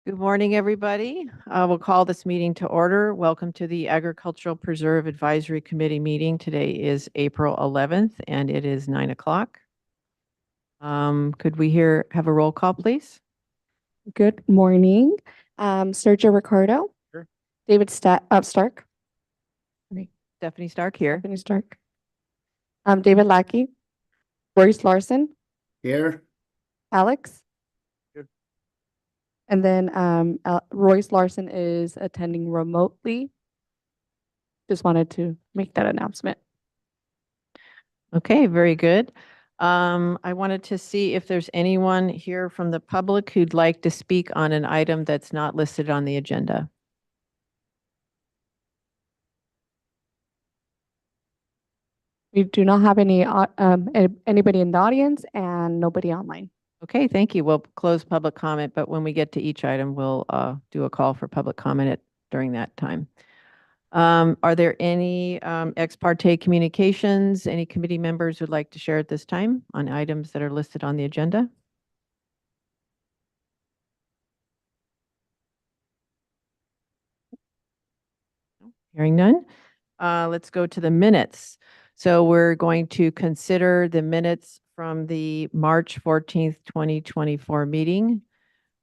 Good morning, everybody. We'll call this meeting to order. Welcome to the Agricultural Preserve Advisory Committee meeting. Today is April 11th, and it is 9 o'clock. Could we have a roll call, please? Good morning. Sergio Ricardo. Here. David Stark. Stephanie Stark here. Stephanie Stark. David Lackey. Royce Larson. Here. Alex. Here. And then Royce Larson is attending remotely. Just wanted to make that announcement. Okay, very good. I wanted to see if there's anyone here from the public who'd like to speak on an item that's not listed on the agenda. We do not have anybody in the audience and nobody online. Okay, thank you. We'll close public comment, but when we get to each item, we'll do a call for public comment during that time. Are there any ex parte communications, any committee members would like to share at this time on items that are listed on the agenda? Hearing none. Let's go to the minutes. So we're going to consider the minutes from the March 14th, 2024 meeting.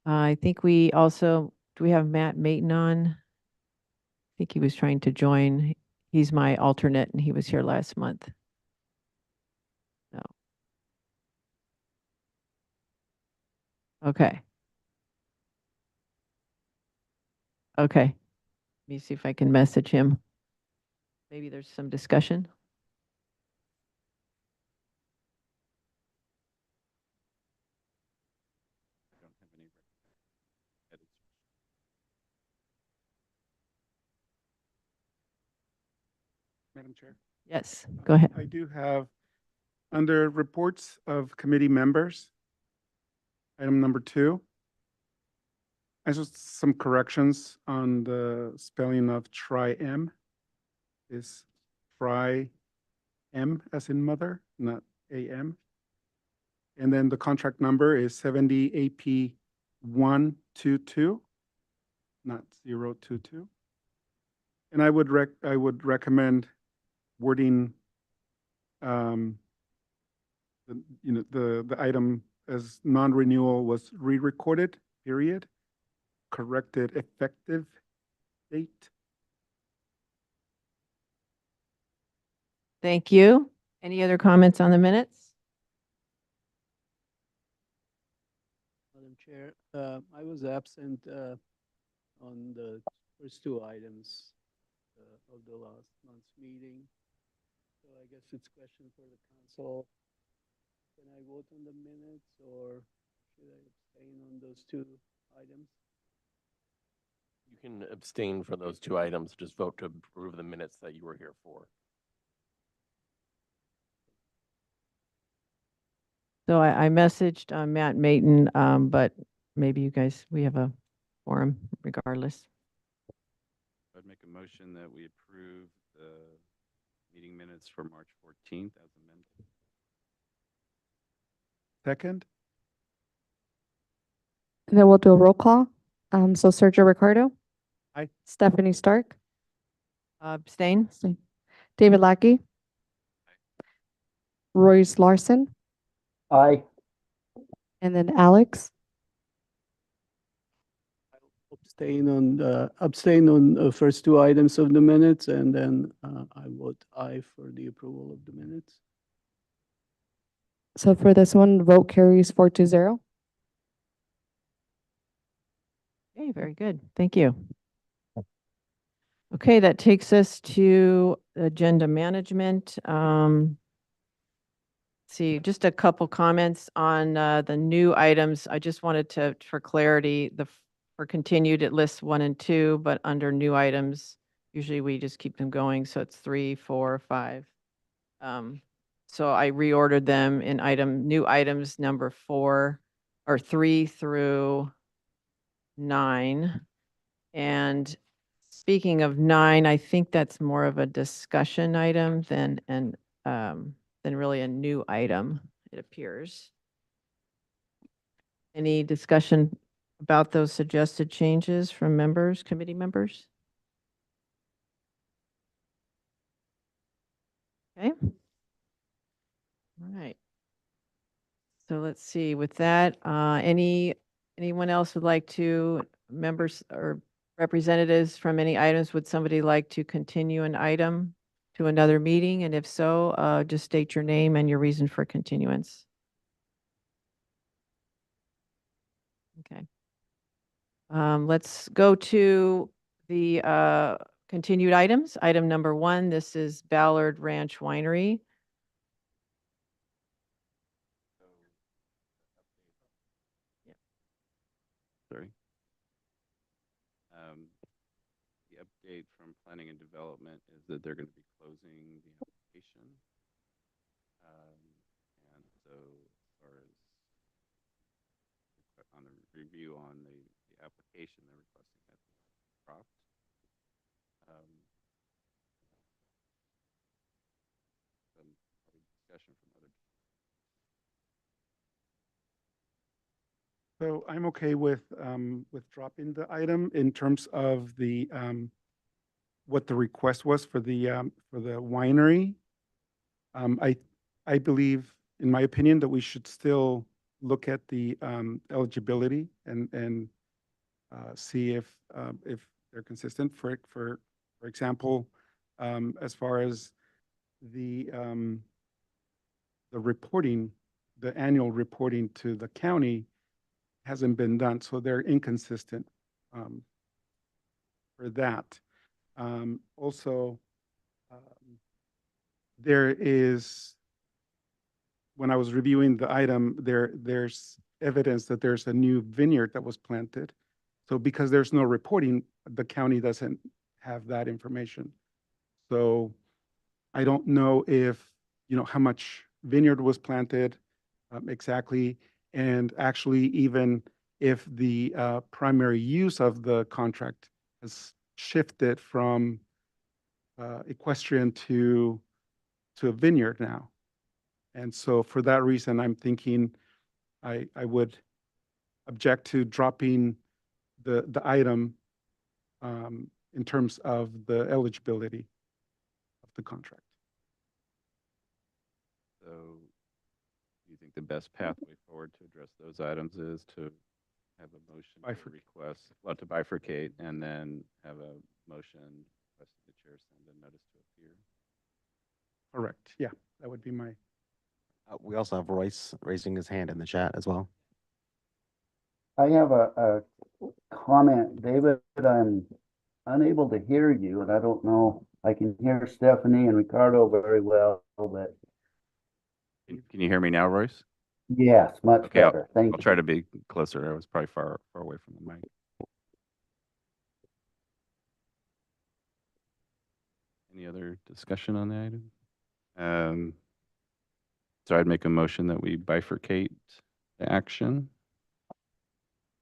I think we also, do we have Matt Mayton on? I think he was trying to join. He's my alternate and he was here last month. No. Okay. Okay. Let me see if I can message him. Maybe there's some discussion. I don't have any edits. Madam Chair? Yes, go ahead. I do have, under reports of committee members, item number 2. I just some corrections on the spelling of tri-M. Is tri-M as in mother, not AM. And then the contract number is 70 AP 122, not 022. And I would recommend wording the item as non-renewal was re-recorded, period, corrected effective date. Thank you. Any other comments on the minutes? Madam Chair, I was absent on the first 2 items of the last month's meeting. So I guess it's a question for the council. Can I vote on the minutes or should I abstain on those 2 items? You can abstain for those 2 items. Just vote to approve the minutes that you were here for. So I messaged Matt Mayton, but maybe you guys, we have a forum regardless. I'd make a motion that we approve the meeting minutes for March 14th as amended. Second? And then we'll do a roll call. So Sergio Ricardo. Aye. Stephanie Stark. Abstain? David Lackey. Royce Larson. Aye. And then Alex. Abstain on the first 2 items of the minutes, and then I vote aye for the approval of the minutes. So for this one, vote carries 4-0. Okay, very good. Thank you. Okay, that takes us to agenda management. See, just a couple comments on the new items. I just wanted to, for clarity, for continued, it lists 1 and 2, but under new items, usually we just keep them going. So it's 3, 4, 5. So I reordered them in new items number 4 or 3 through 9. And speaking of 9, I think that's more of a discussion item than really a new item, it appears. Any discussion about those suggested changes from members, committee members? Okay. All right. So let's see, with that, anyone else would like to, members or representatives from any items, would somebody like to continue an item to another meeting? And if so, just state your name and your reason for continuance. Okay. Let's go to the continued items. Item number 1, this is Ballard Ranch Winery. Sorry. The update from planning and development is that they're going to be closing the application. And so as far as on the review on the application, they're requesting that dropped. Some discussion from other. So I'm okay with dropping the item in terms of the, what the request was for the winery. I believe, in my opinion, that we should still look at the eligibility and see if they're consistent. For example, as far as the reporting, the annual reporting to the county hasn't been done, so they're inconsistent for that. Also, there is, when I was reviewing the item, there's evidence that there's a new vineyard that was planted. So because there's no reporting, the county doesn't have that information. So I don't know if, how much vineyard was planted exactly, and actually even if the primary use of the contract has shifted from equestrian to a vineyard now. And so for that reason, I'm thinking I would object to dropping the item in terms of the eligibility of the contract. So do you think the best pathway forward to address those items is to have a motion to request, well, to bifurcate, and then have a motion requesting the chair send a notice to appear? Correct. Yeah, that would be my. We also have Royce raising his hand in the chat as well. I have a comment, David. I'm unable to hear you, and I don't know. I can hear Stephanie and Ricardo very well, but Can you hear me now, Royce? yes, much Okay, better. Thank I'll you. try to be closer. I was probably far away from the mic. Any other discussion on the item? So I'd make a motion that we bifurcate the action.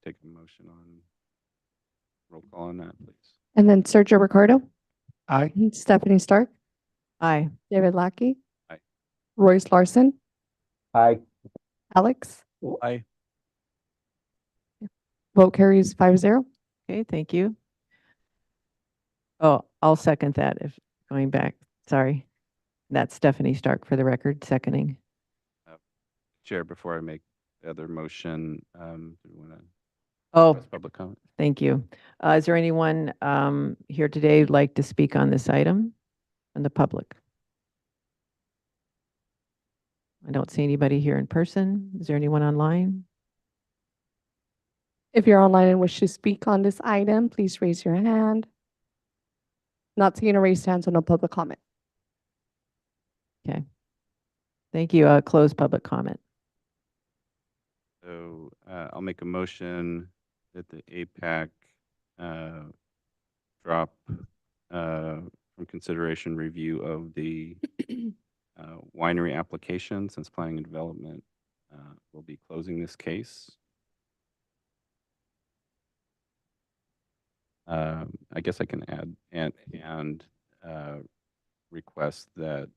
Take a motion on roll call on that, please. And then Sergio Ricardo, Aye. Stephanie Stark, Aye. David Lackey. Aye. Royce Larson, Hi. Alex. Aye. Vote carries 5-0. Okay, thank you. Oh, I'll second that if going back. Sorry. That's Stephanie Stark for the record, seconding. Chair, before I make the other motion, do we want to Oh, public comment? thank you. Is there anyone here today who'd like to speak on this item from the public? I don't see anybody here in person. Is there anyone online? If you're online and wish to speak on this item, please raise your hand. Not seeing a raised hand, so no public comment. Okay. Thank you. Close public comment. So I'll make a motion that the APAC drop from consideration review of the winery application, since planning and development will be closing this case. I guess I can add and request that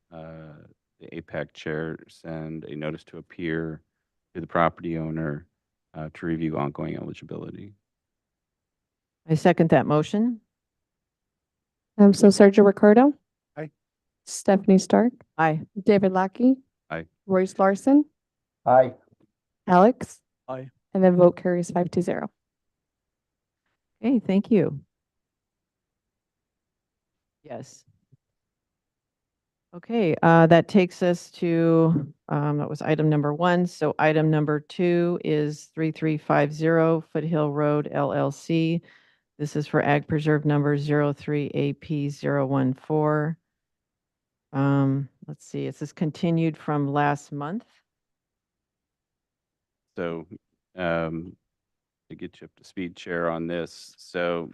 the APAC chair send a notice to appear to the property owner to review ongoing eligibility. I second that motion. So Sergio Ricardo. Aye. Stephanie Stark, Aye. David Lackey. Aye. Royce Larson, Aye. Alex. Aye. And then vote carries 5-0. Okay, thank you. Yes. Okay, that takes us to, that was item number 1. So item number 2 is 3350 Foothill Road LLC. This is for Ag Preserve number 03AP014. Let's see, this is continued from last month. So to get you up to speed, Chair, on this, so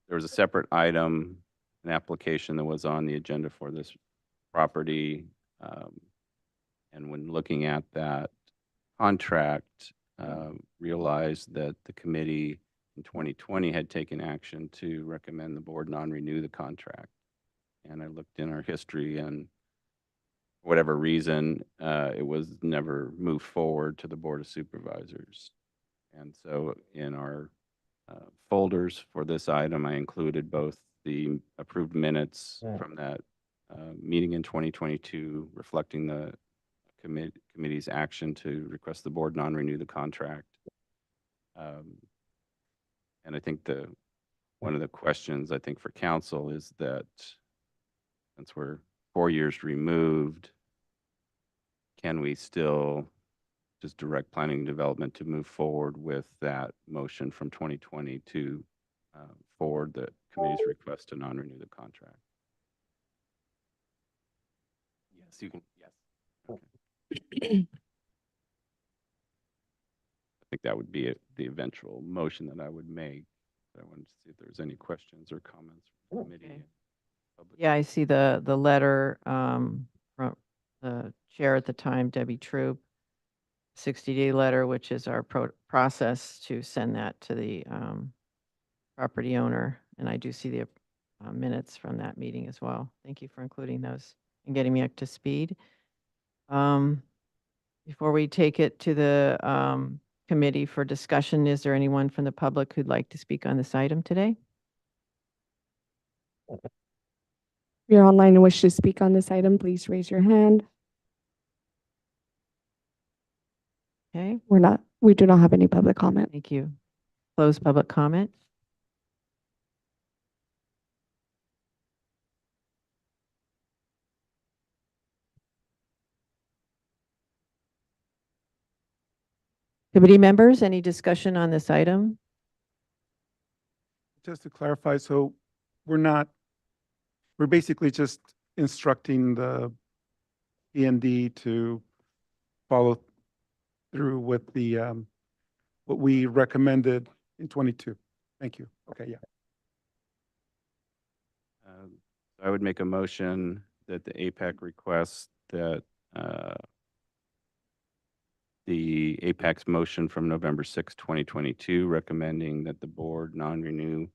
there was a separate item, an application that was on the agenda for this property. And when looking at that contract, realized that the committee in 2020 had taken action to recommend the board non-renew the contract. And I looked in our history, and for whatever reason, it was never moved forward to the Board of Supervisors. And so in our folders for this item, I included both the approved minutes from that meeting in 2022, reflecting the committee's action to request the board non-renew the contract. And I think one of the questions I think for council is that since we're 4 years removed, can we still just direct planning and development to move forward with that motion from 2020 to forward the committee's request to non-renew the contract? Yes, you can, yes. I think that would be the eventual motion that I would make. I wanted to see if there's any questions or comments from the committee. Okay. and public. Yeah, I see the letter from the chair at the time, Debbie Troop, 60-day letter, which is our process to send that to the property owner. And I do see the minutes from that meeting as well. Thank you for including those and getting me up to speed. Before we take it to the committee for discussion, is there anyone from the public who'd like to speak on this item today? If you're online and wish to speak on this item, please raise your hand. Okay, We do not have any public comment. thank you. Close public comment. Committee members, any discussion on this item? Just to clarify, so we're basically just instructing the END to follow through with the, what we recommended in 22. Thank you. Okay, yeah. I would make a motion that the APAC requests that the APAC's motion from November 6, 2022, recommending that the board non-renew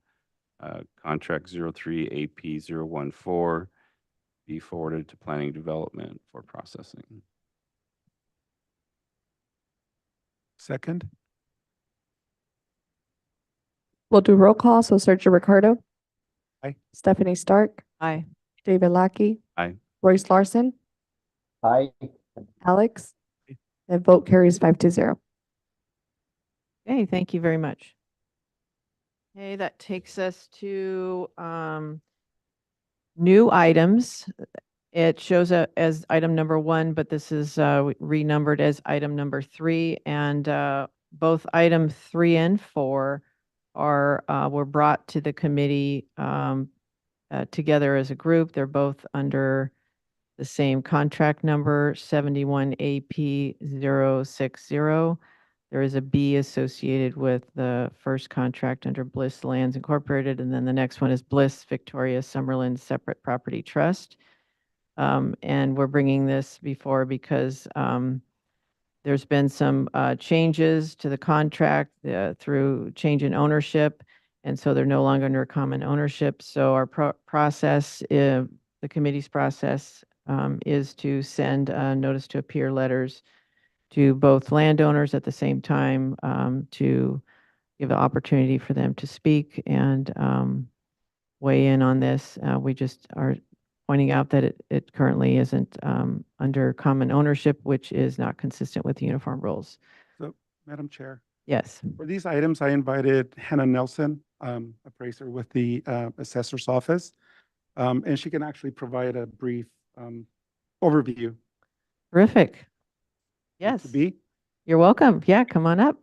contract 03AP014 be forwarded to planning development for processing. Second? We'll do roll call. So Sergio Ricardo. Aye. Stephanie Stark, Aye. David Lackey. Aye. Royce Larson, Aye. Alex. And vote carries 5-0. Okay, thank you very much. Okay, that takes us to new items. It shows up as item number 1, but this is renumbered as item number 3. And both item 3 and 4 were brought to the committee together as a group. They're both under the same contract number, 71AP060. There is a B associated with the first contract under Bliss Lands Incorporated, and then the next one is Bliss Victoria Summerlin Separate Property Trust. And we're bringing this before because there's been some changes to the contract through change in ownership, and so they're no longer under common ownership. So our process, the committee's process, is to send notice to appear letters to both landowners at the same time, to give an opportunity for them to speak and weigh in on this. We just are pointing out that it currently isn't under common ownership, which is not consistent with the uniform rules. So, Madam Chair, Yes. for these items, I invited Hannah Nelson, appraiser with the assessor's office. And she can actually provide a brief overview. Terrific. Yes. To be. You're welcome. Yeah, come on up.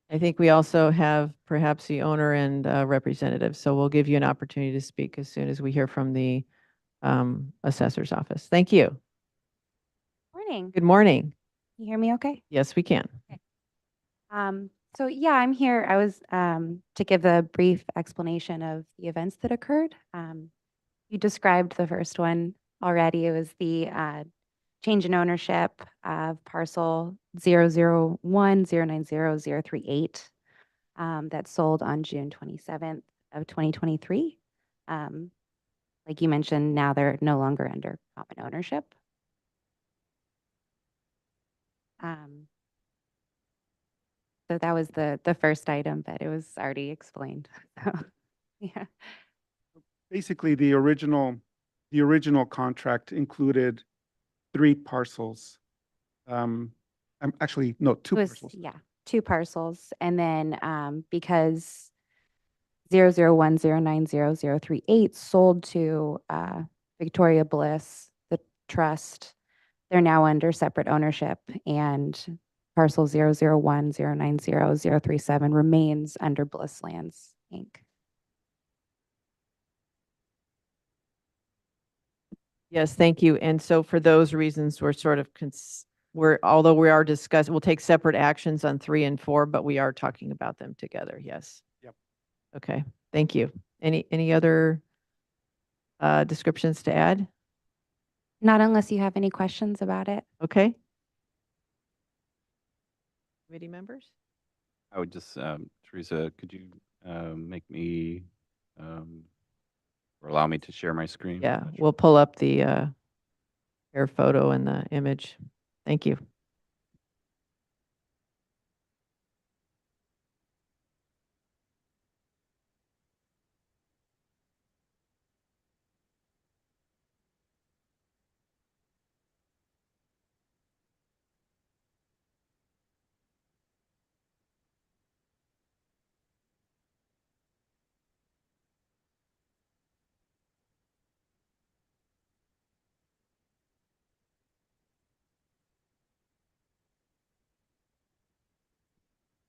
I think we also have perhaps the owner and representative, so we'll give you an opportunity to speak as soon as we hear from the assessor's office. Thank you. Morning. Good morning. Can you hear me okay? Yes, we can. So yeah, I'm here. I was to give a brief explanation of the events that occurred. You described the first one already. It was the change in ownership of parcel 001090038 that sold on June 27th of 2023. Like you mentioned, now they're no longer under common ownership. So that was the first item, but it was already explained. So, yeah. Basically, the original contract included 3 parcels. Actually, no, 2 It was, parcels. yeah, 2 parcels. And then because 001090038 sold to Victoria Bliss, the trust, they're now under separate ownership, and parcel 001090037 remains under Bliss Lands, Inc. Yes, thank you. And so for those reasons, we're sort of, although we are discussing, we'll take separate actions on 3 and 4, but we are talking about them together. Yes. Yep. Okay, thank you. Any other descriptions to add? Not unless you have any questions about it. Okay. Committee members? I would just, Teresa, could you make me, or allow me to share my screen? Yeah, we'll pull up the air photo and the image. Thank you.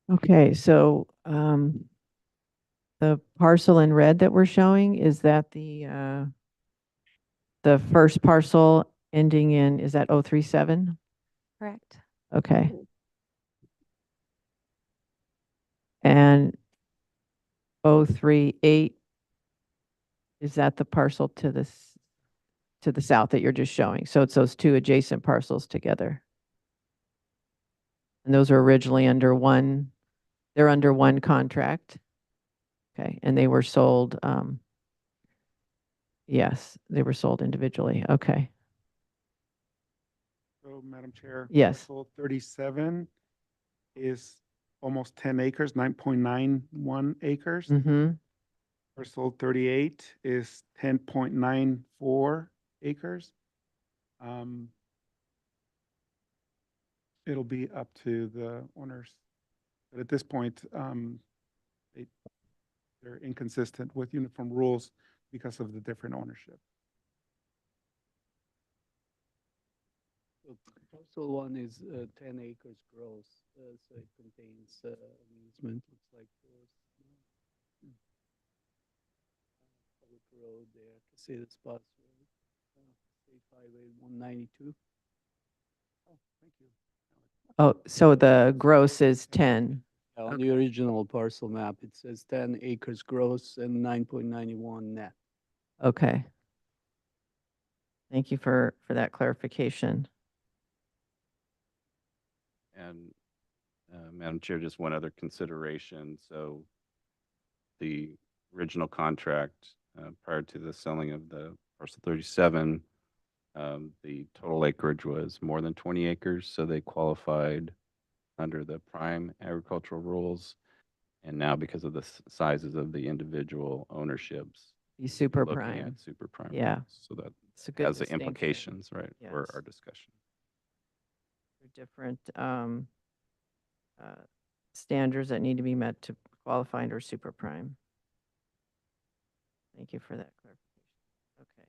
Okay, so the parcel in red that we're showing, is that the first parcel ending in, is that 037? Correct. Okay. And 038, is that the parcel to the south that you're just showing? So it's those 2 adjacent parcels together. And those are originally under one, they're under one contract. Okay, and they were sold, yes, they were sold individually. Okay. So, Madam Chair. Yes. Parcel 37 is almost 10 acres, 9.91 acres. Mm-hmm. Parcel 38 is 10.94 acres. It'll be up to the owners. But at this point, they're inconsistent with uniform rules because of the different ownership. So parcel 1 is 10 acres gross, so it contains amusement, looks like there's public road there, Casitas Bus Road, State Highway 192. Oh, thank you. Oh, so the gross is 10. On the original parcel map, it says 10 acres gross and 9.91 net. Okay. Thank you for that clarification. And Madam Chair, just one other consideration. So the original contract prior to the selling of the parcel 37 The total acreage was more than 20 acres, so they qualified under the prime agricultural rules. And now because of the sizes of the individual ownerships, Be super looking prime. at super prime. Yeah. rules. So that It's a good has the distinction. implications, right, for Yes. our discussion. Different standards that need to be met to qualify under super prime. Thank you for that clarification. Okay.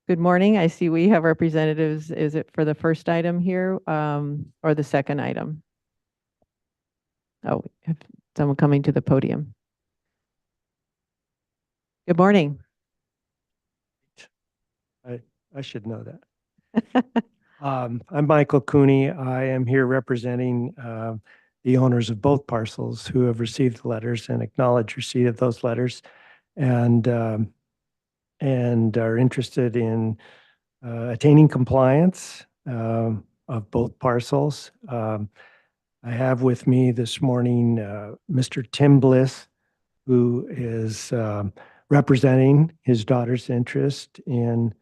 Good morning. I see we have representatives. Is it for the first item here or the second item? Oh, we have someone coming to the podium. Good morning. I should know that. I'm Michael Cooney. I am here representing the owners of both parcels who have received the letters and acknowledge receipt of those letters and are interested in attaining compliance of both parcels. I have with me this morning Mr. Tim Bliss, who is representing his daughter's interest in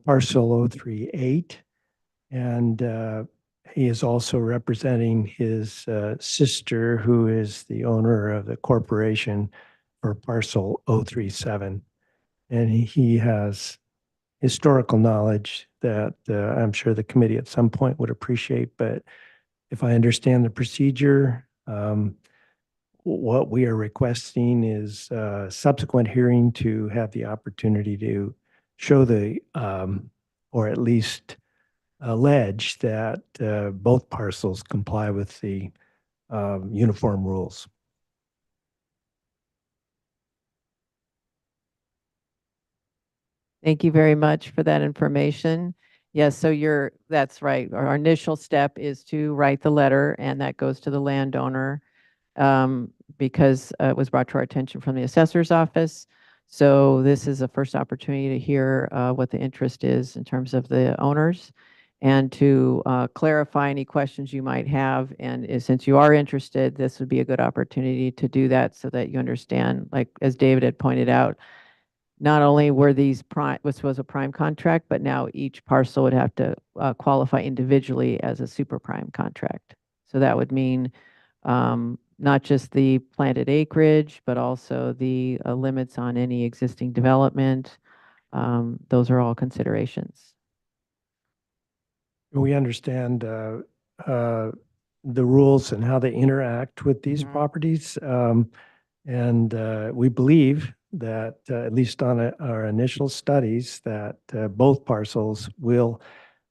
parcel 038. And he is also representing his sister, who is the owner of the corporation for parcel 037. And he has historical knowledge that I'm sure the committee at some point would appreciate. But if I understand the procedure, what we are requesting is a subsequent hearing to have the opportunity to show the, or at least allege that both parcels comply with the uniform rules. Thank you very much for that information. Yes, so that's right. Our initial step is to write the letter, and that goes to the landowner because it was brought to our attention from the assessor's office. So this is a first opportunity to hear what the interest is in terms of the owners and to clarify any questions you might have. And since you are interested, this would be a good opportunity to do that so that you understand, like as David had pointed out, not only were these this was a prime contract, but now each parcel would have to qualify individually as a super prime contract. So that would mean not just the planted acreage, but also the limits on any existing development. Those are all considerations. We understand the rules and how they interact with these Mhm. properties. And we believe that, at least on our initial studies, that both parcels will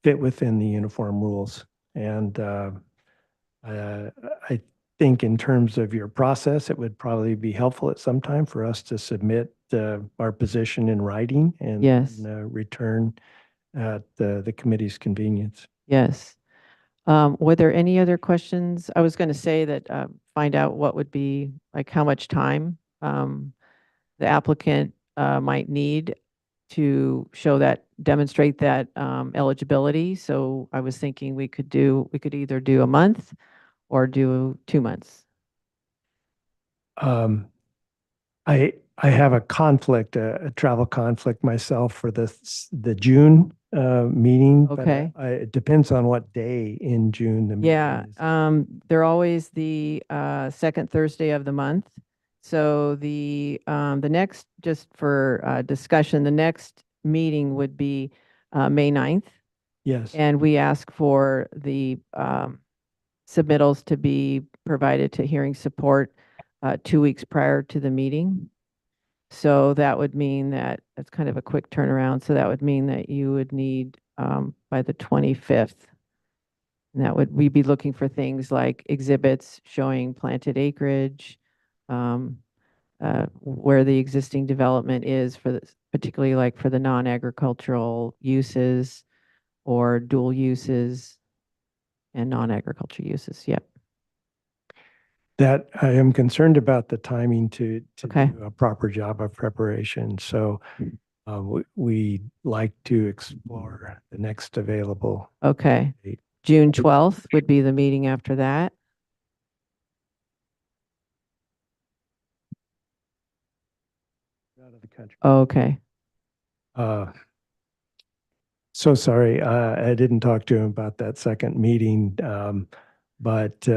fit within the uniform rules. And I think in terms of your process, it would probably be helpful at some time for us to submit our position in writing and Yes. return at the committee's convenience. Yes. Were there any other questions? I was going to say that find out what would be, like how much time the applicant might need to show that, demonstrate that eligibility. So I was thinking we could either do a month or do 2 months. I have a conflict, a travel conflict myself for the June meeting. but, Okay. it depends on what day in June the meeting Yeah, is. they're always the second Thursday of the month. So the next, just for discussion, the next meeting would be May 9th. Yes. And we ask for the submittals to be provided to hearing support 2 weeks prior to the meeting. So that would mean that it's kind of a quick turnaround. So that would mean that you would need by the 25th. And that would, we'd be looking for things like exhibits showing planted acreage, where the existing development is for the, particularly like for the non-agricultural uses or dual uses and non-agriculture uses. Yep. That I am concerned about the timing to Okay. do a proper job of preparation. So we like to explore the next available Okay. date. June 12th would be the meeting after that. Out of the country. Okay. So sorry, I didn't talk to him about that second meeting, but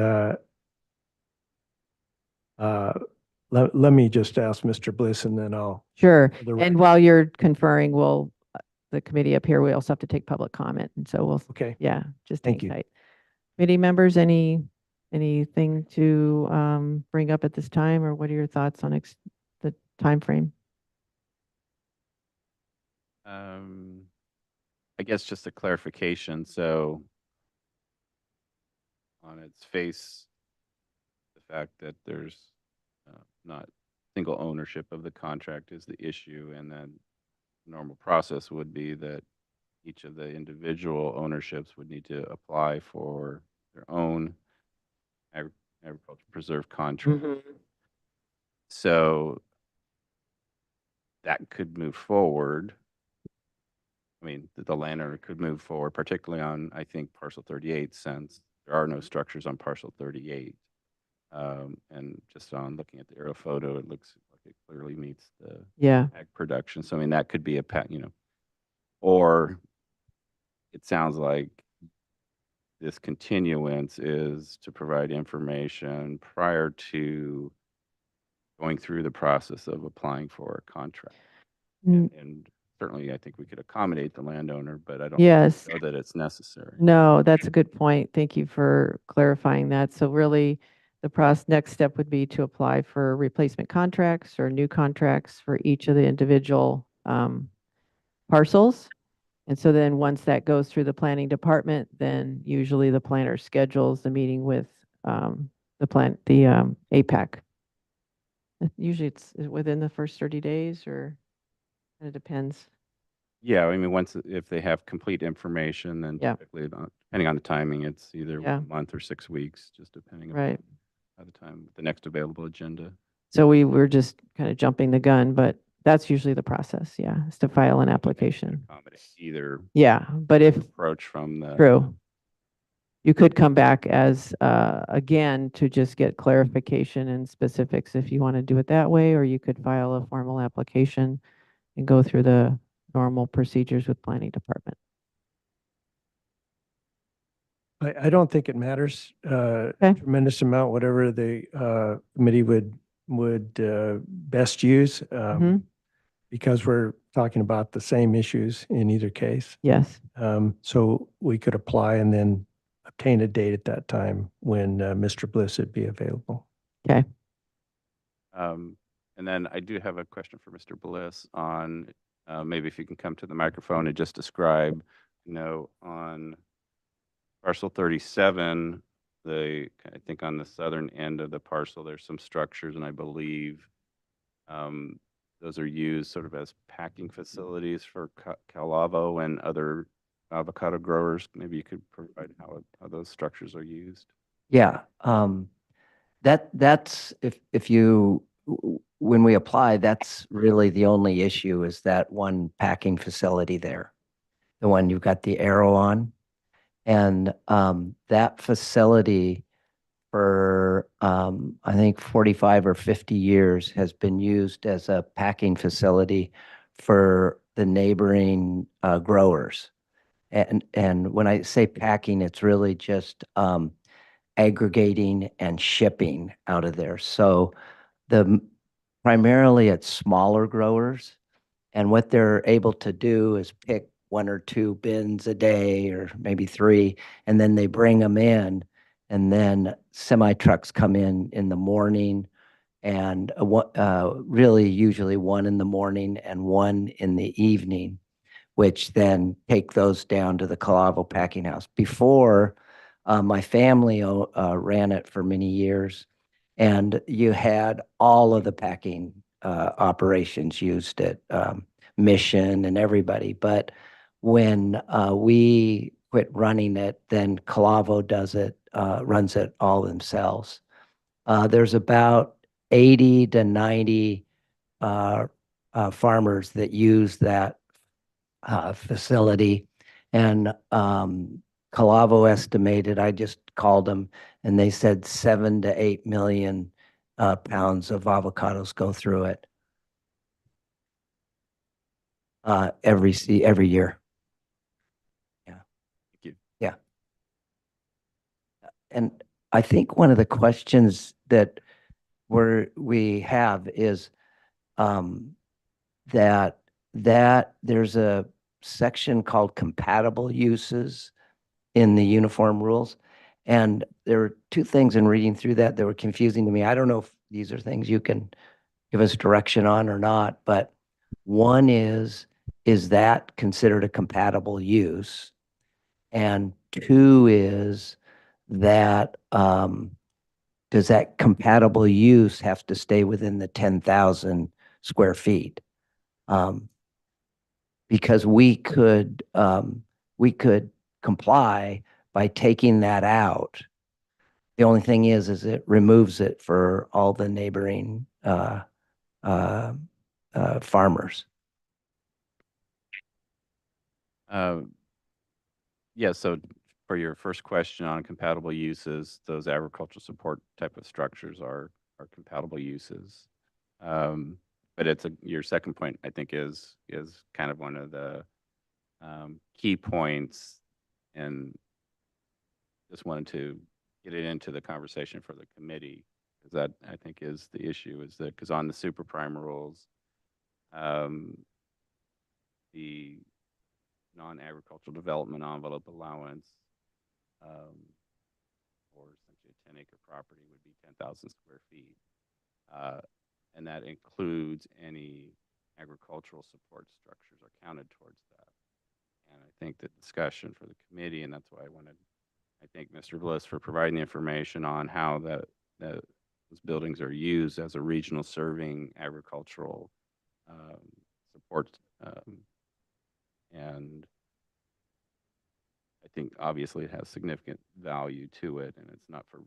let me just ask Mr. Bliss and then I'll. Sure. for the And record. while you're conferring, the committee up here, we also have to take public comment. And so we'll, Okay, yeah, just Thank hang you. tight. Committee members, anything to bring up at this time, or what are your thoughts on the timeframe? I guess just a clarification, so on its face, the fact that there's not single ownership of the contract is the issue, and then normal process would be that each of the individual ownerships would need to apply for their own agriculture preserve contract. So that could move forward. I mean, the landowner could move forward, particularly on, I think, parcel 38, since there are no structures on parcel 38. And just on looking at the aerial photo, it looks like it clearly meets the Yeah. ag production. So, I mean, that could be or it sounds like this continuance is to provide information prior to going through the process of applying for a contract. And certainly, I think we could accommodate the landowner, but I don't Yes. know that it's necessary. No, that's a good point. Thank you for clarifying that. So really, the next step would be to apply for replacement contracts or new contracts for each of the individual parcels. And so then once that goes through the planning department, then usually the planner schedules the meeting with the APAC. Usually it's within the first 30 days, or it depends. Yeah, I mean, if they have complete information, then Yeah. typically, depending on the timing, it's either Yeah. 1 month or 6 weeks, just depending Right. on the time, the next available agenda. So we were just kind of jumping the gun, but that's usually the process, yeah, is to file an application. Accommodate either Yeah, but if, approach from the. true, you could come back as, again, to just get clarification and specifics if you want to do it that way, or you could file a formal application and go through the normal procedures with planning department. I don't think it matters tremendous amount, whatever the committee would best use, Mhm. because we're talking about the same issues in either case. Yes, So we could apply and then obtain a date at that time when Mr. Bliss would be available. okay. And then I do have a question for Mr. Bliss on, maybe if you can come to the microphone and just describe, on parcel 37, I think on the southern end of the parcel, there's some structures, and I believe those are used sort of as packing facilities for Calavo and other avocado growers. Maybe you could provide how those structures are used. Yeah, that's when we apply, that's really the only issue, is that one packing facility there, the one you've got the arrow on. And that facility for I think 45 or 50 years has been used as a packing facility for the neighboring growers. And when I say packing, it's really just aggregating and shipping out of there. So primarily it's smaller growers, and what they're able to do is pick 1 or 2 bins a day, or maybe 3, and then they bring them in, and then semi trucks come in the morning, and really usually 1 in the morning and 1 in the evening, which then take those down to the Calavo packing house. Before, my family ran it for many years, and you had all of the packing operations used at Mission and everybody. But when we quit running it, then Calavo runs it all themselves. There's about 80 to 90 farmers that use that facility, and Calavo estimated, I just called them, and they said 7 to 8 million pounds of avocados go through it. every year. Thank you. Yeah. And I think one of the questions that we have is that there's a section called compatible uses in the uniform rules. And there were two things in reading through that were confusing to me. I don't know if these are things you can give us direction on or not, but one is that considered a compatible use? And two is that, does that compatible use have to stay within the 10,000 square feet? Because we could comply by taking that out. The only thing is it removes it for all the neighboring farmers. Yeah, so for your first question on compatible uses, those agricultural support type of structures are compatible uses. But your second point, I think, is kind of one of the key points, and just wanted to get it into the conversation for the committee, because that, I think, is the issue, is that because on the super prime rules, the non-agricultural development envelope allowance for essentially a 10-acre property would be 10,000 square feet. And that includes any agricultural support structures are counted towards that. And I think the discussion for the committee, and that's why I thank Mr. Bliss for providing the information on how those buildings are used as a regional serving agricultural support. And I think obviously it has significant value to it, and it's not for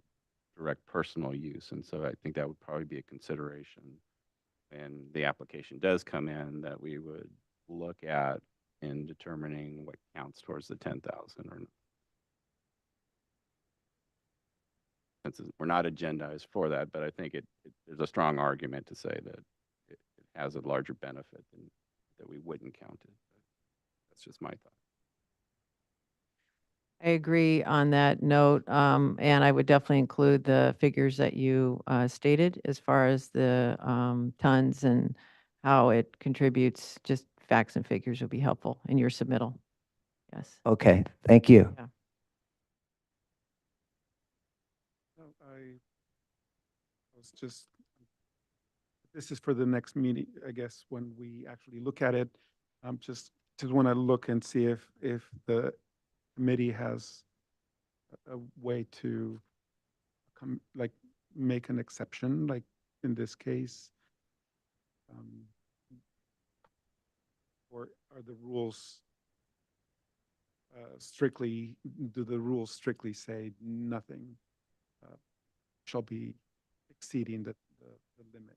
direct personal use. And so I think that would probably be a consideration when the application does come in, that we would look at in determining what counts towards the 10,000 or not. Since we're not agendized for that, but I think there's a strong argument to say that it has a larger benefit than that we wouldn't count it. But that's just my thought. I agree on that note, and I would definitely include the figures that you stated as far as the tons and how it contributes. Just facts and figures would be helpful in your submittal. Yes. Okay, thank you. Yeah. No, I was just, this is for the next meeting, I guess, when we actually look at it. Just want to look and see if the committee has a way to make an exception, like in this case. Or are the rules do the rules strictly say nothing shall be exceeding the limit?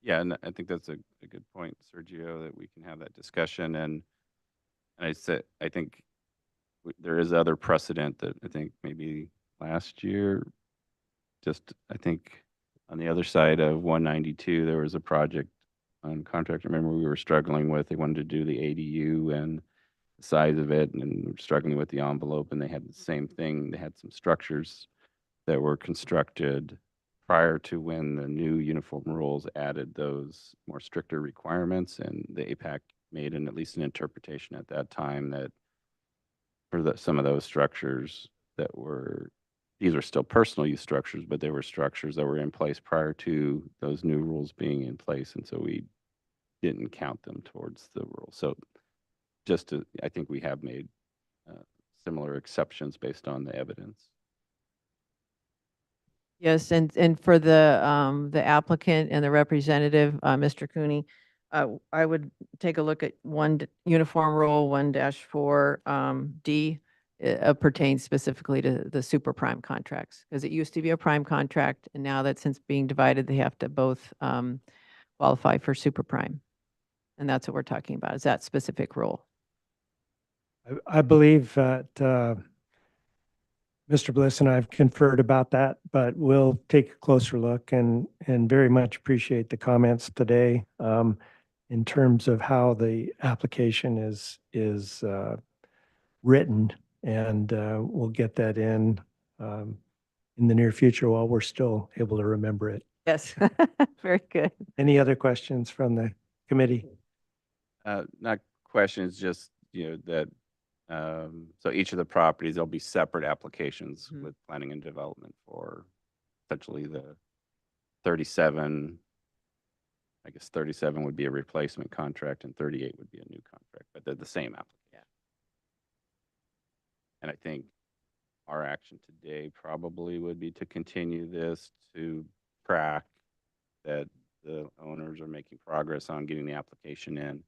Yeah, and I think that's a good point, Sergio, that we can have that discussion. And I think there is other precedent that I think maybe last year, I think on the other side of 192, there was a project on contract. Remember, we were struggling with, they wanted to do the ADU and the size of it, and we were struggling with the envelope, and they had the same thing. They had some structures that were constructed prior to when the new uniform rules added those more stricter requirements, and the APAC made at least an interpretation at that time that for some of those structures these are still personal use structures, but they were structures that were in place prior to those new rules being in place, and so we didn't count them towards the rule. So I think we have made similar exceptions based on the evidence. Yes, and for the applicant and the representative, Mr. Cooney, I would take a look at Uniform Rule 1-4 D. It pertains specifically to the super prime contracts, because it used to be a prime contract, and now that since being divided, they have to both qualify for super prime. And that's what we're talking about, is that specific rule. I believe that Mr. Bliss and I have conferred about that, but we'll take a closer look and very much appreciate the comments today. in terms of how the application is written, and we'll get that in the near future while we're still able to remember it. Yes, very good. Any other questions from the committee? Not questions, just, that, so each of the properties, there'll be separate applications Mhm. with planning and development for essentially the 37. I guess 37 would be a replacement contract and 38 would be a new contract, but they're the same application. And I think our action today probably would be to continue this to track that the owners are making progress on getting the application in.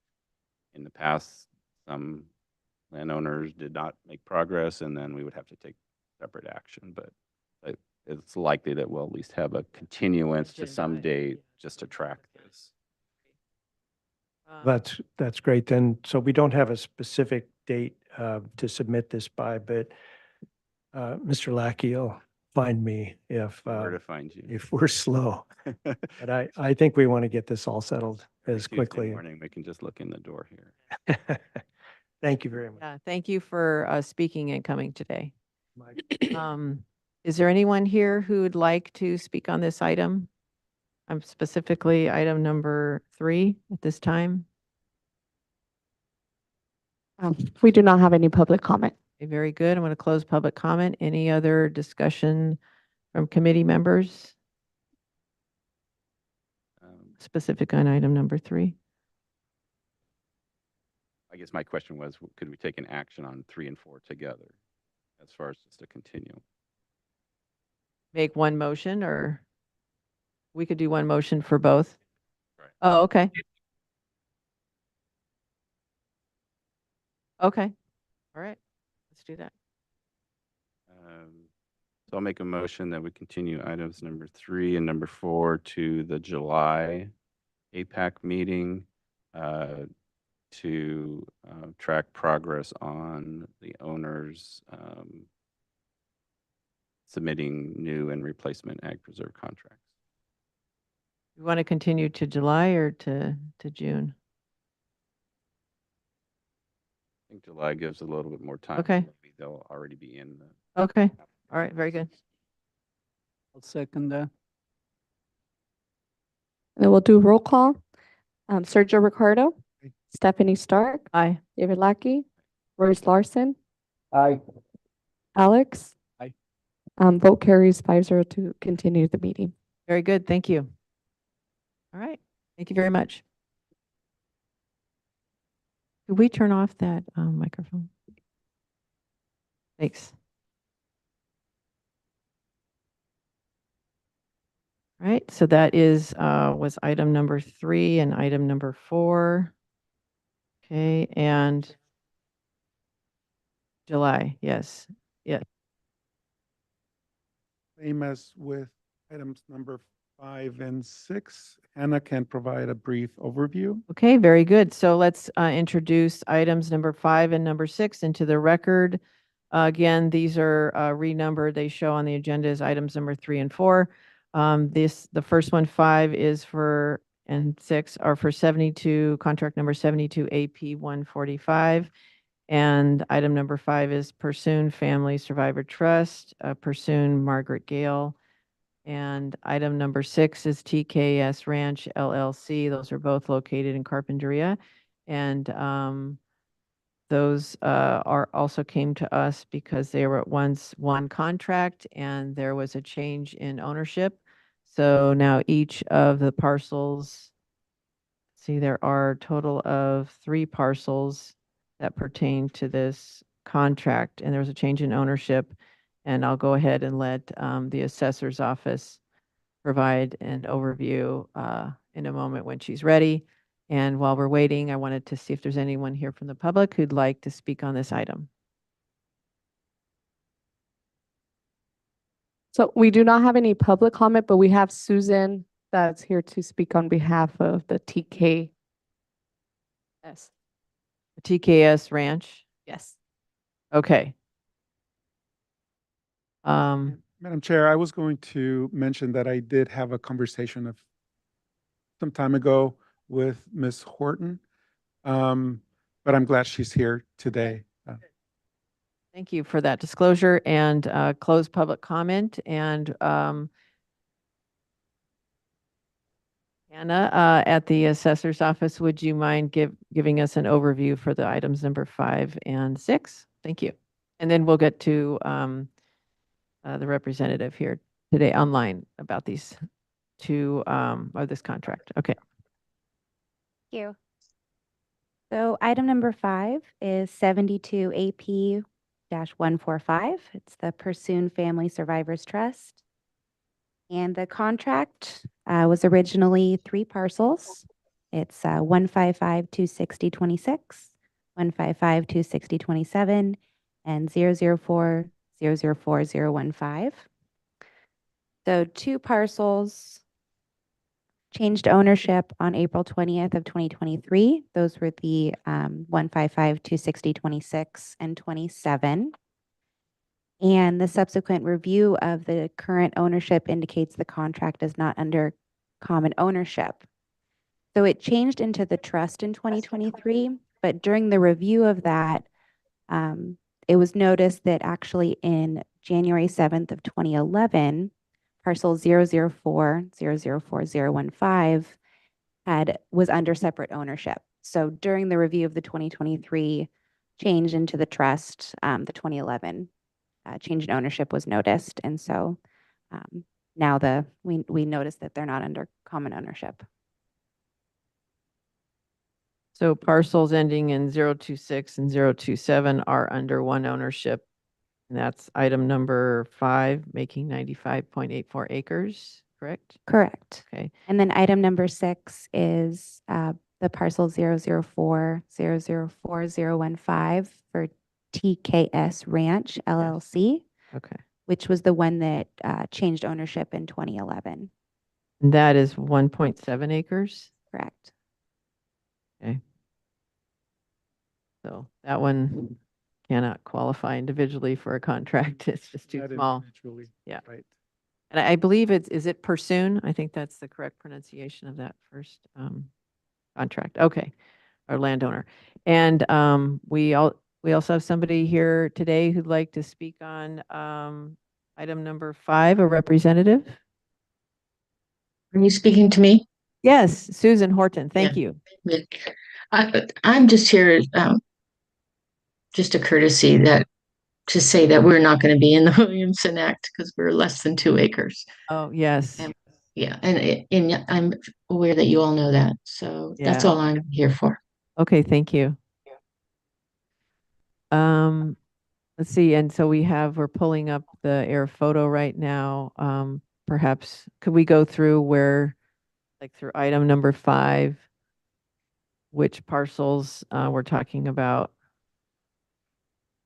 In the past, some landowners did not make progress, and then we would have to take separate action. But it's likely that we'll at least have a continuance to some Agenda, date yeah. just to track this. That's great then. So we don't have a specific date to submit this by, but Mr. Lackey will find me Where to find you. if we're slow. But I think we want to get this all settled as Tuesday quickly. morning, we can just look in the door here. Thank you very much. Yeah, thank you for speaking and coming today. Mike. Is there anyone here who would like to speak on this item? Specifically item number 3 at this time. We do not have any public comment. Okay, very good. I'm going to close public comment. Any other discussion from committee members specific on item number 3? I guess my question was, could we take an action on 3 and 4 together as far as just to continue? Make one motion, or we could do one motion for both? Right. Oh, okay. Okay. All right. Let's do that. So I'll make a motion that we continue items number 3 and number 4 to the July APAC meeting to track progress on the owners submitting new and replacement ag preserve contracts. You want to continue to July or to June? I think July gives a little bit more time. Okay. Maybe they'll already be in the. Okay. All right. Very good. I'll second that. And then we'll do roll call. Sergio Ricardo, Aye. Stephanie Stark, Aye. David Lackey, Royce Larson, Aye. Alex. Aye. Vote carries 5-0 to continue the meeting. Very good. Thank you. All right. Thank you very much. Could we turn off that microphone? Thanks. All right. So that was item number 3 and item number 4. Okay. And July. Yes. Yes. Same as with items number 5 and 6. Hannah can provide a brief overview. Okay, very good. So let's introduce items number 5 and number 6 into the record. Again, these are renumbered. They show on the agenda as items number 3 and 4. The first one, 5, is for, and 6 are for 72, contract number 72 AP 145. And item number 5 is Pursoon Family Survivor Trust, Pursoon Margaret Gale. And item number 6 is TKS Ranch LLC. Those are both located in Carpinteria. And those are also came to us because they were at once one contract and there was a change in ownership. So now each of the parcels, see, there are a total of 3 parcels that pertain to this contract, and there was a change in ownership. And I'll go ahead and let the assessor's office provide an overview in a moment when she's ready. And while we're waiting, I wanted to see if there's anyone here from the public who'd like to speak on this item. So we do not have any public comment, but we have Susan that's here to speak on behalf of the TKS. TKS Ranch? Yes. Okay. Madam Chair, I was going to mention that I did have a conversation of some time ago with Ms. Horton. But I'm glad she's here today. Thank you for that disclosure and close public comment. And Anna, at the assessor's office, would you mind giving us an overview for the items number 5 and 6? Thank you. And then we'll get to the representative here today online about these two, or this contract. Okay. Thank you. So item number 5 is 72 AP-145. It's the Pursoon Family Survivors Trust. And the contract was originally 3 parcels. It's 155-260-26, 155-260-27, and 004-004-015. So 2 parcels changed ownership on April 20th of 2023. Those were the 155-260-26 and 27. And the subsequent review of the current ownership indicates the contract is not under common ownership. So it changed into the trust in 2023, but during the review of that, it was noticed that actually in January 7th of 2011, parcel 004-004-015 was under separate ownership. So during the review of the 2023 change into the trust, the 2011 change in ownership was noticed. And so now we noticed that they're not under common ownership. So parcels ending in 026 and 027 are under one ownership. And that's item number 5, making 95.84 acres, correct? Correct. Okay. And then item number 6 is the parcel 004-004-015 for TKS Ranch LLC, Okay. which was the one that changed ownership in 2011. And that is 1.7 acres. Correct. Okay. So that one cannot qualify individually for a contract. It's just too Not small. individually, Yeah. Right. And I believe is it Pursoon? I think that's the correct pronunciation of that first contract. Okay. Our landowner. And we also have somebody here today who'd like to speak on item number 5, a representative. Are you speaking to me? Yes, Susan Horton. Thank you. I'm just here, just a courtesy to say that we're not going to be in the Williamson Act because we're less than 2 acres. Oh, yes. And, yeah, and I'm aware that you all know that. So that's Yeah. all I'm here for. Okay, thank you. Let's see, and so we're pulling up the air photo right now. Perhaps could we go through through item number 5, which parcels we're talking about?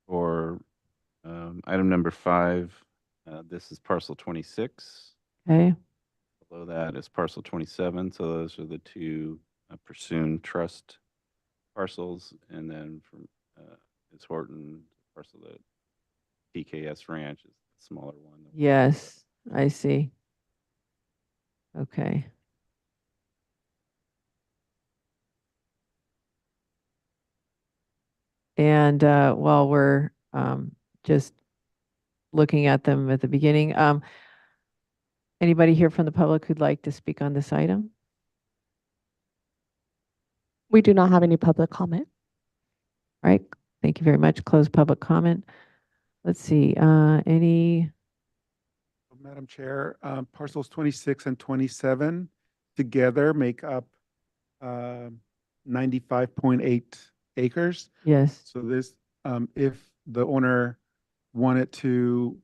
For item number 5, this is parcel 26. Okay, Below that is parcel 27. So those are the 2 Pursoon Trust parcels. And then from Ms. Horton, parcel that TKS Ranch is the smaller one. yes, I see. Okay. And while we're just looking at them at the beginning, anybody here from the public who'd like to speak on this item? We do not have any public comment. All right, thank you very much. Close public comment. Let's see, any, Madam Chair, parcels 26 and 27 together make up 95.8 acres. yes, So this, if the owner wanted to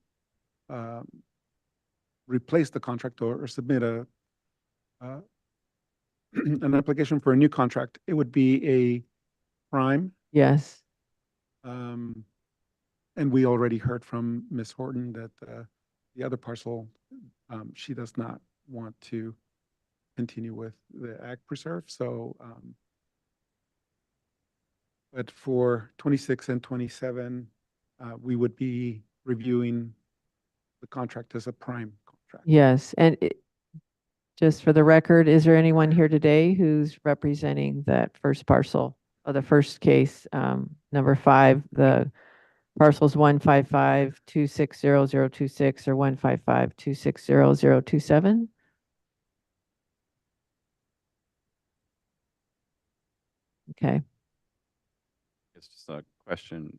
replace the contract or submit an application for a new contract, it would be a prime. yes, And we already heard from Ms. Horton that the other parcel, she does not want to continue with the ag preserve. So, but for 26 and 27, we would be reviewing the contract as a prime contract. yes. And just for the record, is there anyone here today who's representing that first parcel or the first case, number 5, the parcels 155-260-026 or 155-260-027? Okay. It's just a question.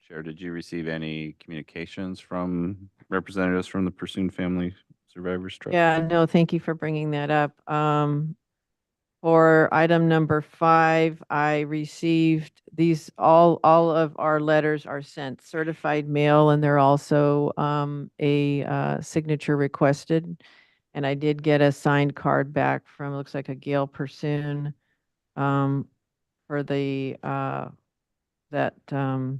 Chair, did you receive any communications from representatives from the Pursoon Family Survivors Trust? Yeah, no, thank you for bringing that up. For item number 5, I received these, all of our letters are sent certified mail, and they're also a signature requested. And I did get a signed card back from, looks like a Gail Pursoon, for the, that 2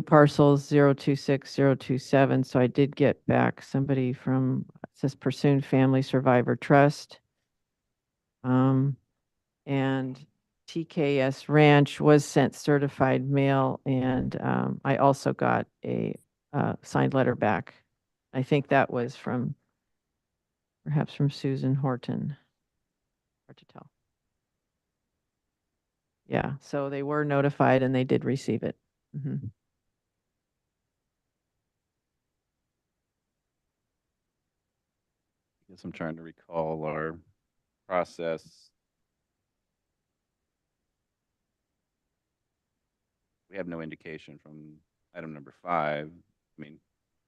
parcels, 026, 027. So I did get back somebody from, it says Pursoon Family Survivor Trust. And TKS Ranch was sent certified mail, and I also got a signed letter back. I think that was from, perhaps from Susan Horton. Hard to tell. Yeah, so they were notified and they did receive it. Mhm. I guess I'm trying to recall our process. We have no indication from item number 5. I mean,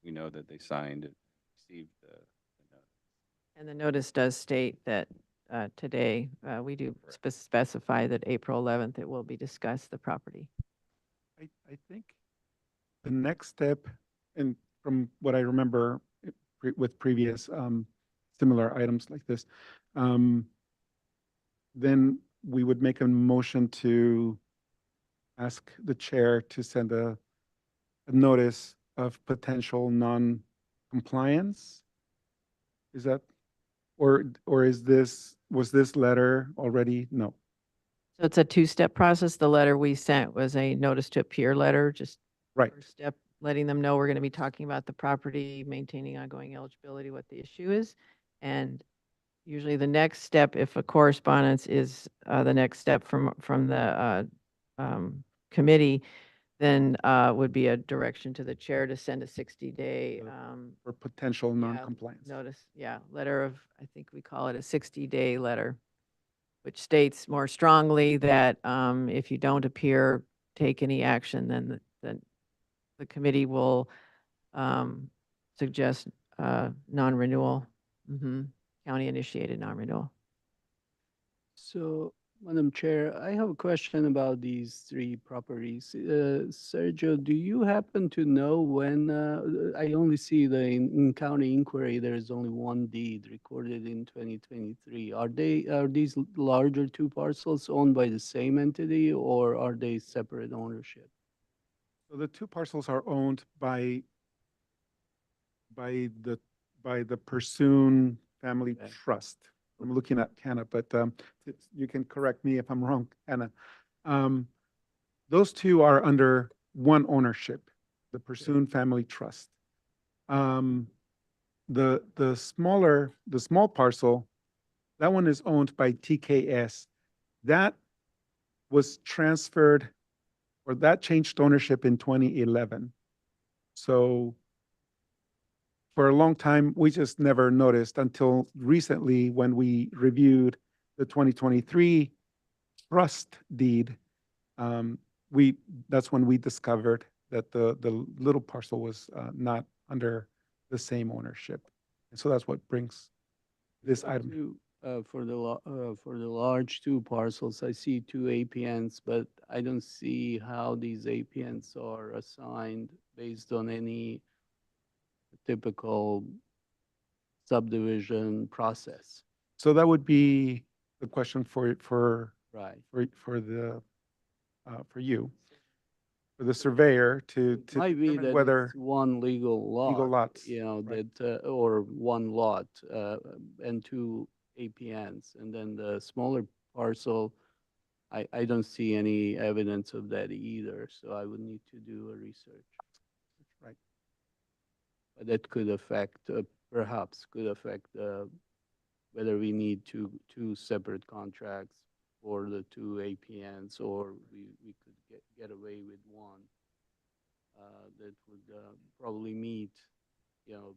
we know that they signed it, received the notice. And the notice does state that today, we do specify that April 11th, it will be discussed, the property. I think the next step, and from what I remember with previous similar items like this, then we would make a motion to ask the chair to send a notice of potential non-compliance. Is that, or was this letter already? No. So it's a 2-step process. The letter we sent was a notice to appear letter, just Right. first step, letting them know we're going to be talking about the property, maintaining ongoing eligibility, what the issue is. And usually the next step, if a correspondence is the next step from the committee, then would be a direction to the chair to send a 60-day For potential non-compliance. notice, letter of, I think we call it a 60-day letter, which states more strongly that if you don't appear, take any action, then the committee will suggest non-renewal, county-initiated non-renewal. So, Madam Chair, I have a question about these 3 properties. Sergio, do you happen to know when, I only see in county inquiry, there is only 1 deed recorded in 2023. Are these larger 2 parcels owned by the same entity, or are they separate ownership? So the 2 parcels are owned by the Pursoon Family Okay. Trust. I'm looking at Hannah, but you can correct me if I'm wrong, Hannah. Those 2 are under one ownership, the Pursoon Family Trust. The small parcel, that one is owned by TKS. That was transferred, or that changed ownership in 2011. So for a long time, we just never noticed until recently when we reviewed the 2023 trust deed. That's when we discovered that the little parcel was not under the same ownership. And so that's what brings this item. For the large 2 parcels, I see 2 APNs, but I don't see how these APNs are assigned based on any typical subdivision process. So that would be the question for Right. for you, for the surveyor to Might be determine that whether it's one legal lot. lots, You know, right. that, or 1 lot, and 2 APNs. And then the smaller parcel, I don't see any evidence of that either, so I would need to do a research. Right. But that could affect perhaps could affect whether we need two separate contracts for the two APNs, or we could get away with one that would probably meet, you know,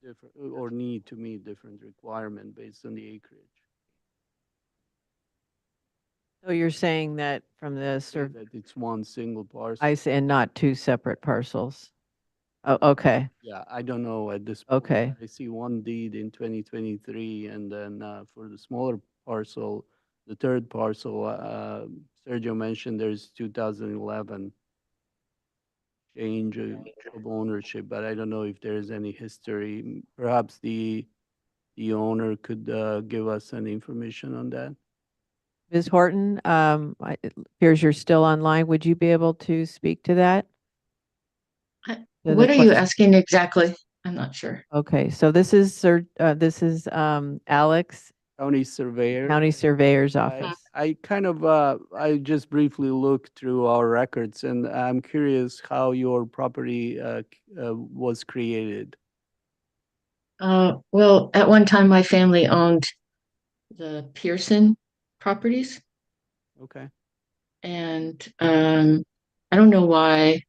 different, or need to meet different requirement based on the acreage. So you're saying that from the Say that it's one single parcel. I see, and not two separate parcels? Oh, okay, Yeah, I don't know at this point. okay. I see one deed in 2023, and then for the smaller parcel, the third parcel, Sergio mentioned there's 2011 change of ownership, but I don't know if there's any history. Perhaps the owner could give us any information on that. Ms. Horton, it appears you're still online. Would you be able to speak to that? To the What are you question? asking exactly? I'm not sure. Okay, so this is Alex, County surveyor. County Surveyor's I Office. I kind of, I just briefly looked through our records, and I'm curious how your property was created. Well, at one time, my family owned the Pearson properties, Okay. and I don't know why.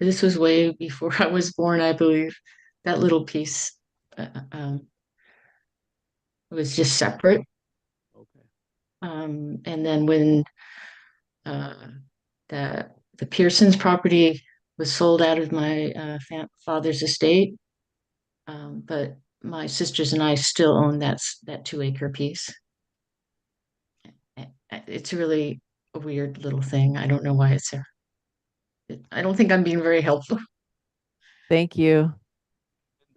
This was way before I was born, I believe. That little piece was just separate. Okay. And then when the Pearsons property was sold out of my father's estate, but my sisters and I still own that 2-acre piece. It's really a weird little thing. I don't know why it's there. I don't think I'm being very helpful. Thank you.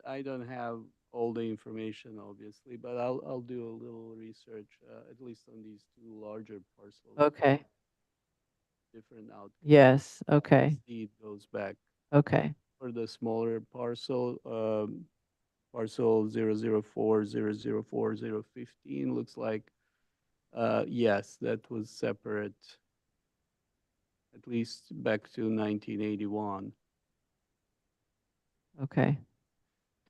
I don't have all the information, obviously, but I'll do a little research, at least on these two larger parcels. Okay, Different outcomes. yes, okay, Deed goes back. okay, For the smaller parcel, parcel 004004015 looks like, yes, that was separate, at least back to 1981. okay.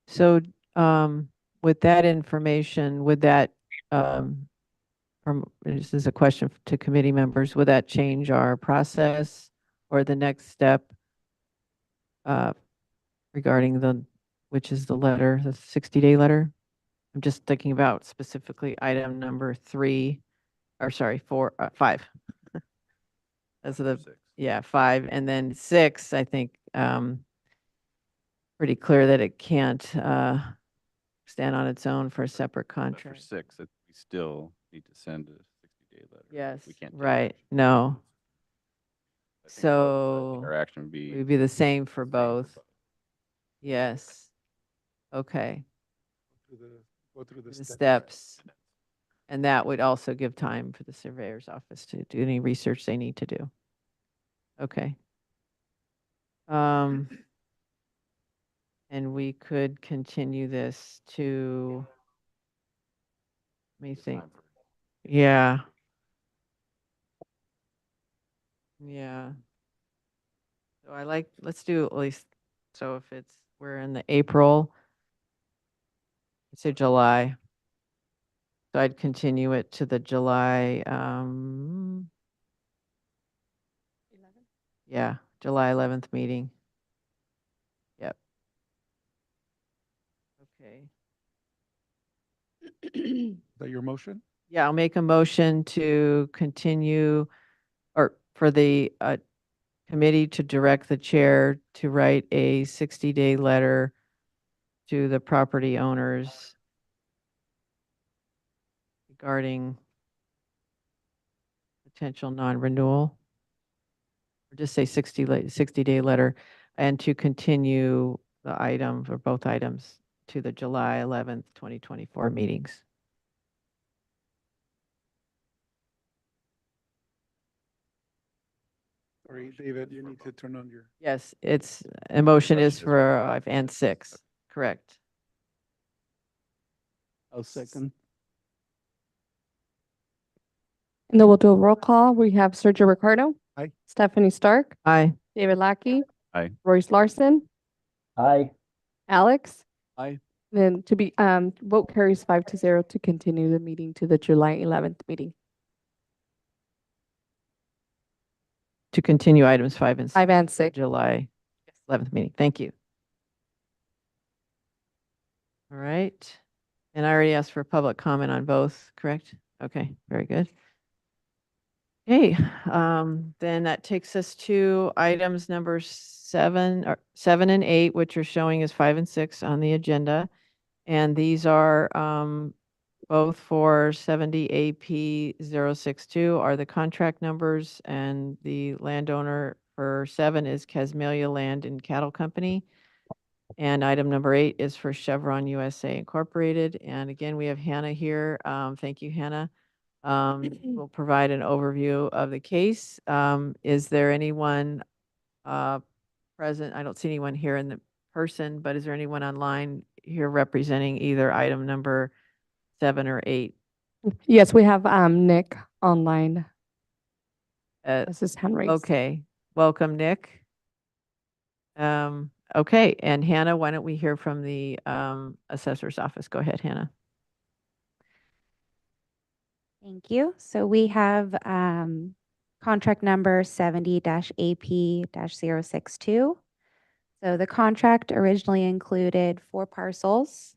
So, with that information, would that, this is a question to committee members, would that change our process or the next step regarding which is the letter, the 60-day letter? I'm just thinking about specifically item number 3, or sorry, 5. As of the, yeah, 5, and then 6, I think, pretty clear that it can't stand on its own for a separate But for contract. 6, we still need to send a 60-day letter. Yes, We can't take right, action. no. I think So our action would it be would be the same for same both. Yes. Okay, Go through the the steps. And that would also give time for the surveyor's office to do any research they need to do. Okay. And we could continue this to, let me think. Yeah. Yeah. So let's do at least, so if we're in the April, let's say July. So I'd continue it to the July, yeah, July 11th meeting. Yep. Okay. Is that your motion? Yeah, I'll make a motion to continue, or for the committee to direct the chair to write a 60-day letter to the property owners regarding potential non-renewal. Or just say 60-day letter, and to continue the item for both items to the July 11th, 2024 meetings. Sorry, David, you need to turn on your. Yes, a motion is for 5 and 6, correct. I'll second. And then we'll do a roll call. We have Sergio Ricardo. Aye. Stephanie Stark, Aye. David Lackey. Aye. Royce Larson, Aye. Alex? Aye. Then to be, vote carries 5-0 to continue the meeting to the July 11th meeting. To continue items 5 and 6. 5 and 6. July 11th meeting. Thank you. All right. And I already asked for public comment on both, correct? Okay, very good. Okay, then that takes us to items number 7 and 8, which are showing as 5 and 6 on the agenda. And these are both for 70 AP 062 are the contract numbers, and the landowner for 7 is Casmelia Land and Cattle Company. And item number 8 is for Chevron USA Incorporated. And again, we have Hannah here. Thank you, Hannah. We'll provide an overview of the case. Is there anyone present? I don't see anyone here in the person, but is there anyone online here representing either item number 7 or 8? Yes, we have Nick online. Uh, This is hand raised. Okay, welcome, Nick. Okay, and Hannah, why don't we hear from the assessor's office? Go ahead, Hannah. Thank you. So we have contract number 70-AP-062. So the contract originally included 4 parcels,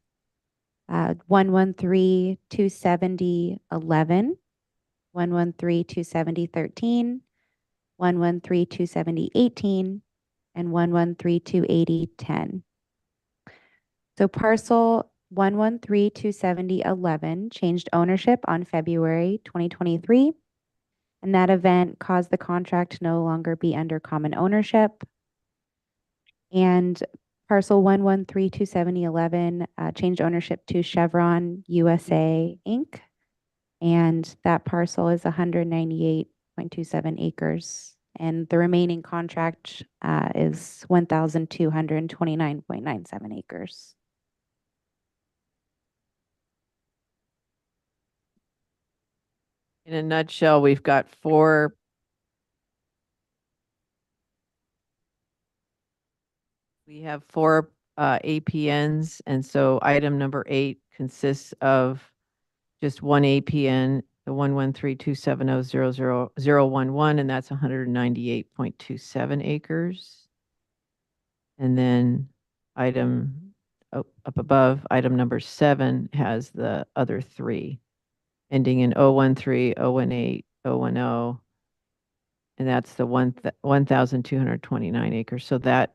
113-270-11, 113-270-13, 113-270-18, and 113-280-10. So parcel 113-270-11 changed ownership on February 2023, and that event caused the contract to no longer be under common ownership. And parcel 113-270-11 changed ownership to Chevron USA Inc., and that parcel is 198.27 acres. And the remaining contract is 1,229.97 acres. In a nutshell, we've got 4 APNs, and so item number 8 consists of just one APN, the 113-270-0011, and that's 198.27 acres. And then item up above, item number 7 has the other 3 ending in 013, 018, 010. And that's the 1,229 acres. So that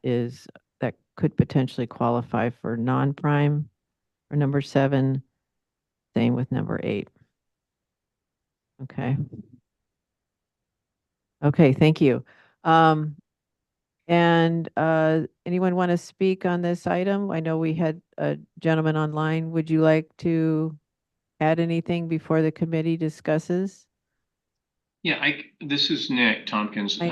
could potentially qualify for non-prime for number 7. Same with number 8. Okay. Okay, thank you. And anyone want to speak on this item? I know we had a gentleman online. Would you like to add anything before the committee discusses? Yeah, this is Nick Tompkins. Nick.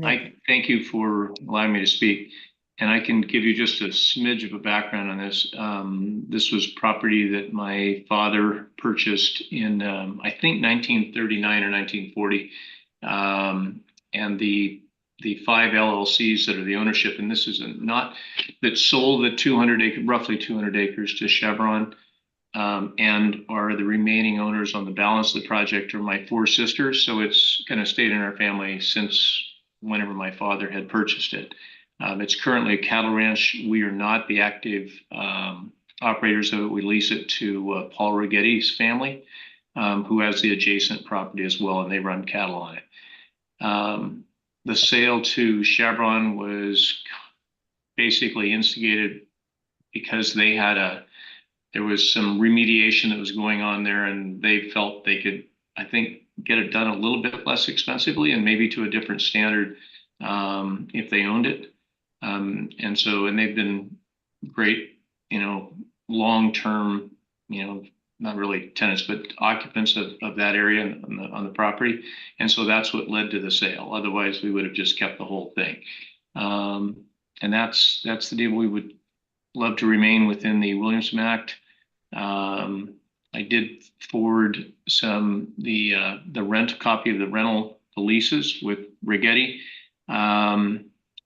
I thank you for allowing me to speak, and I can give you just a smidge of a background on this. This was property that my father purchased in, I think 1939 or 1940. And the 5 LLCs that are the ownership, and this is not that sold the roughly 200 acres to Chevron, and are the remaining owners on the balance of the project are my 4 sisters. So it's kind of stayed in our family since whenever my father had purchased it. It's currently a cattle ranch. We are not the active operators of it. We lease it to Paul Righetti's family, who has the adjacent property as well, and they run cattle on it. The sale to Chevron was basically instigated because there was some remediation that was going on there, and they felt they could, I think, get it done a little bit less expensively and maybe to a different standard if they owned it. And they've been great, long-term, not really tenants, but occupants of that area on the property. And so that's what led to the sale. Otherwise, we would have just kept the whole thing. And that's the deal. We would love to remain within the Williamson Act. I did forward the copy of the rental leases with Righetti.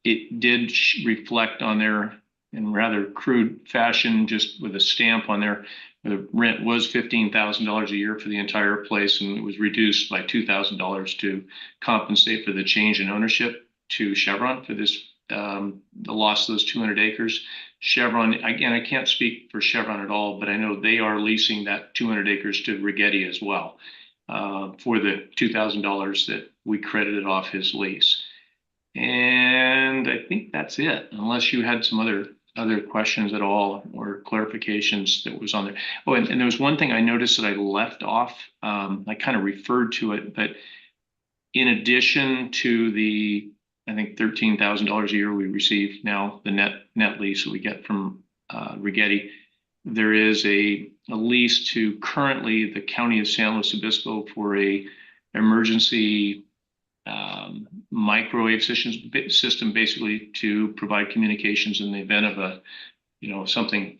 It did reflect on their in rather crude fashion, just with a stamp on there. The rent was $15,000 a year for the entire place, and it was reduced by $2,000 to compensate for the change in ownership to Chevron for this, the loss of those 200 acres. Chevron, again, I can't speak for Chevron at all, but I know they are leasing that 200 acres to Rigetti as well, for the $2,000 that we credited off his lease. And I think that's it, unless you had some other questions at all or clarifications that was on there. Oh, and there was one thing I noticed that I left off. I kind of referred to it, but in addition to the, I think $13,000 a year we receive now, the net lease that we get from Rigetti, there is a lease to currently the County of San Luis Obispo for a emergency microwave system, basically to provide communications in the event of a, something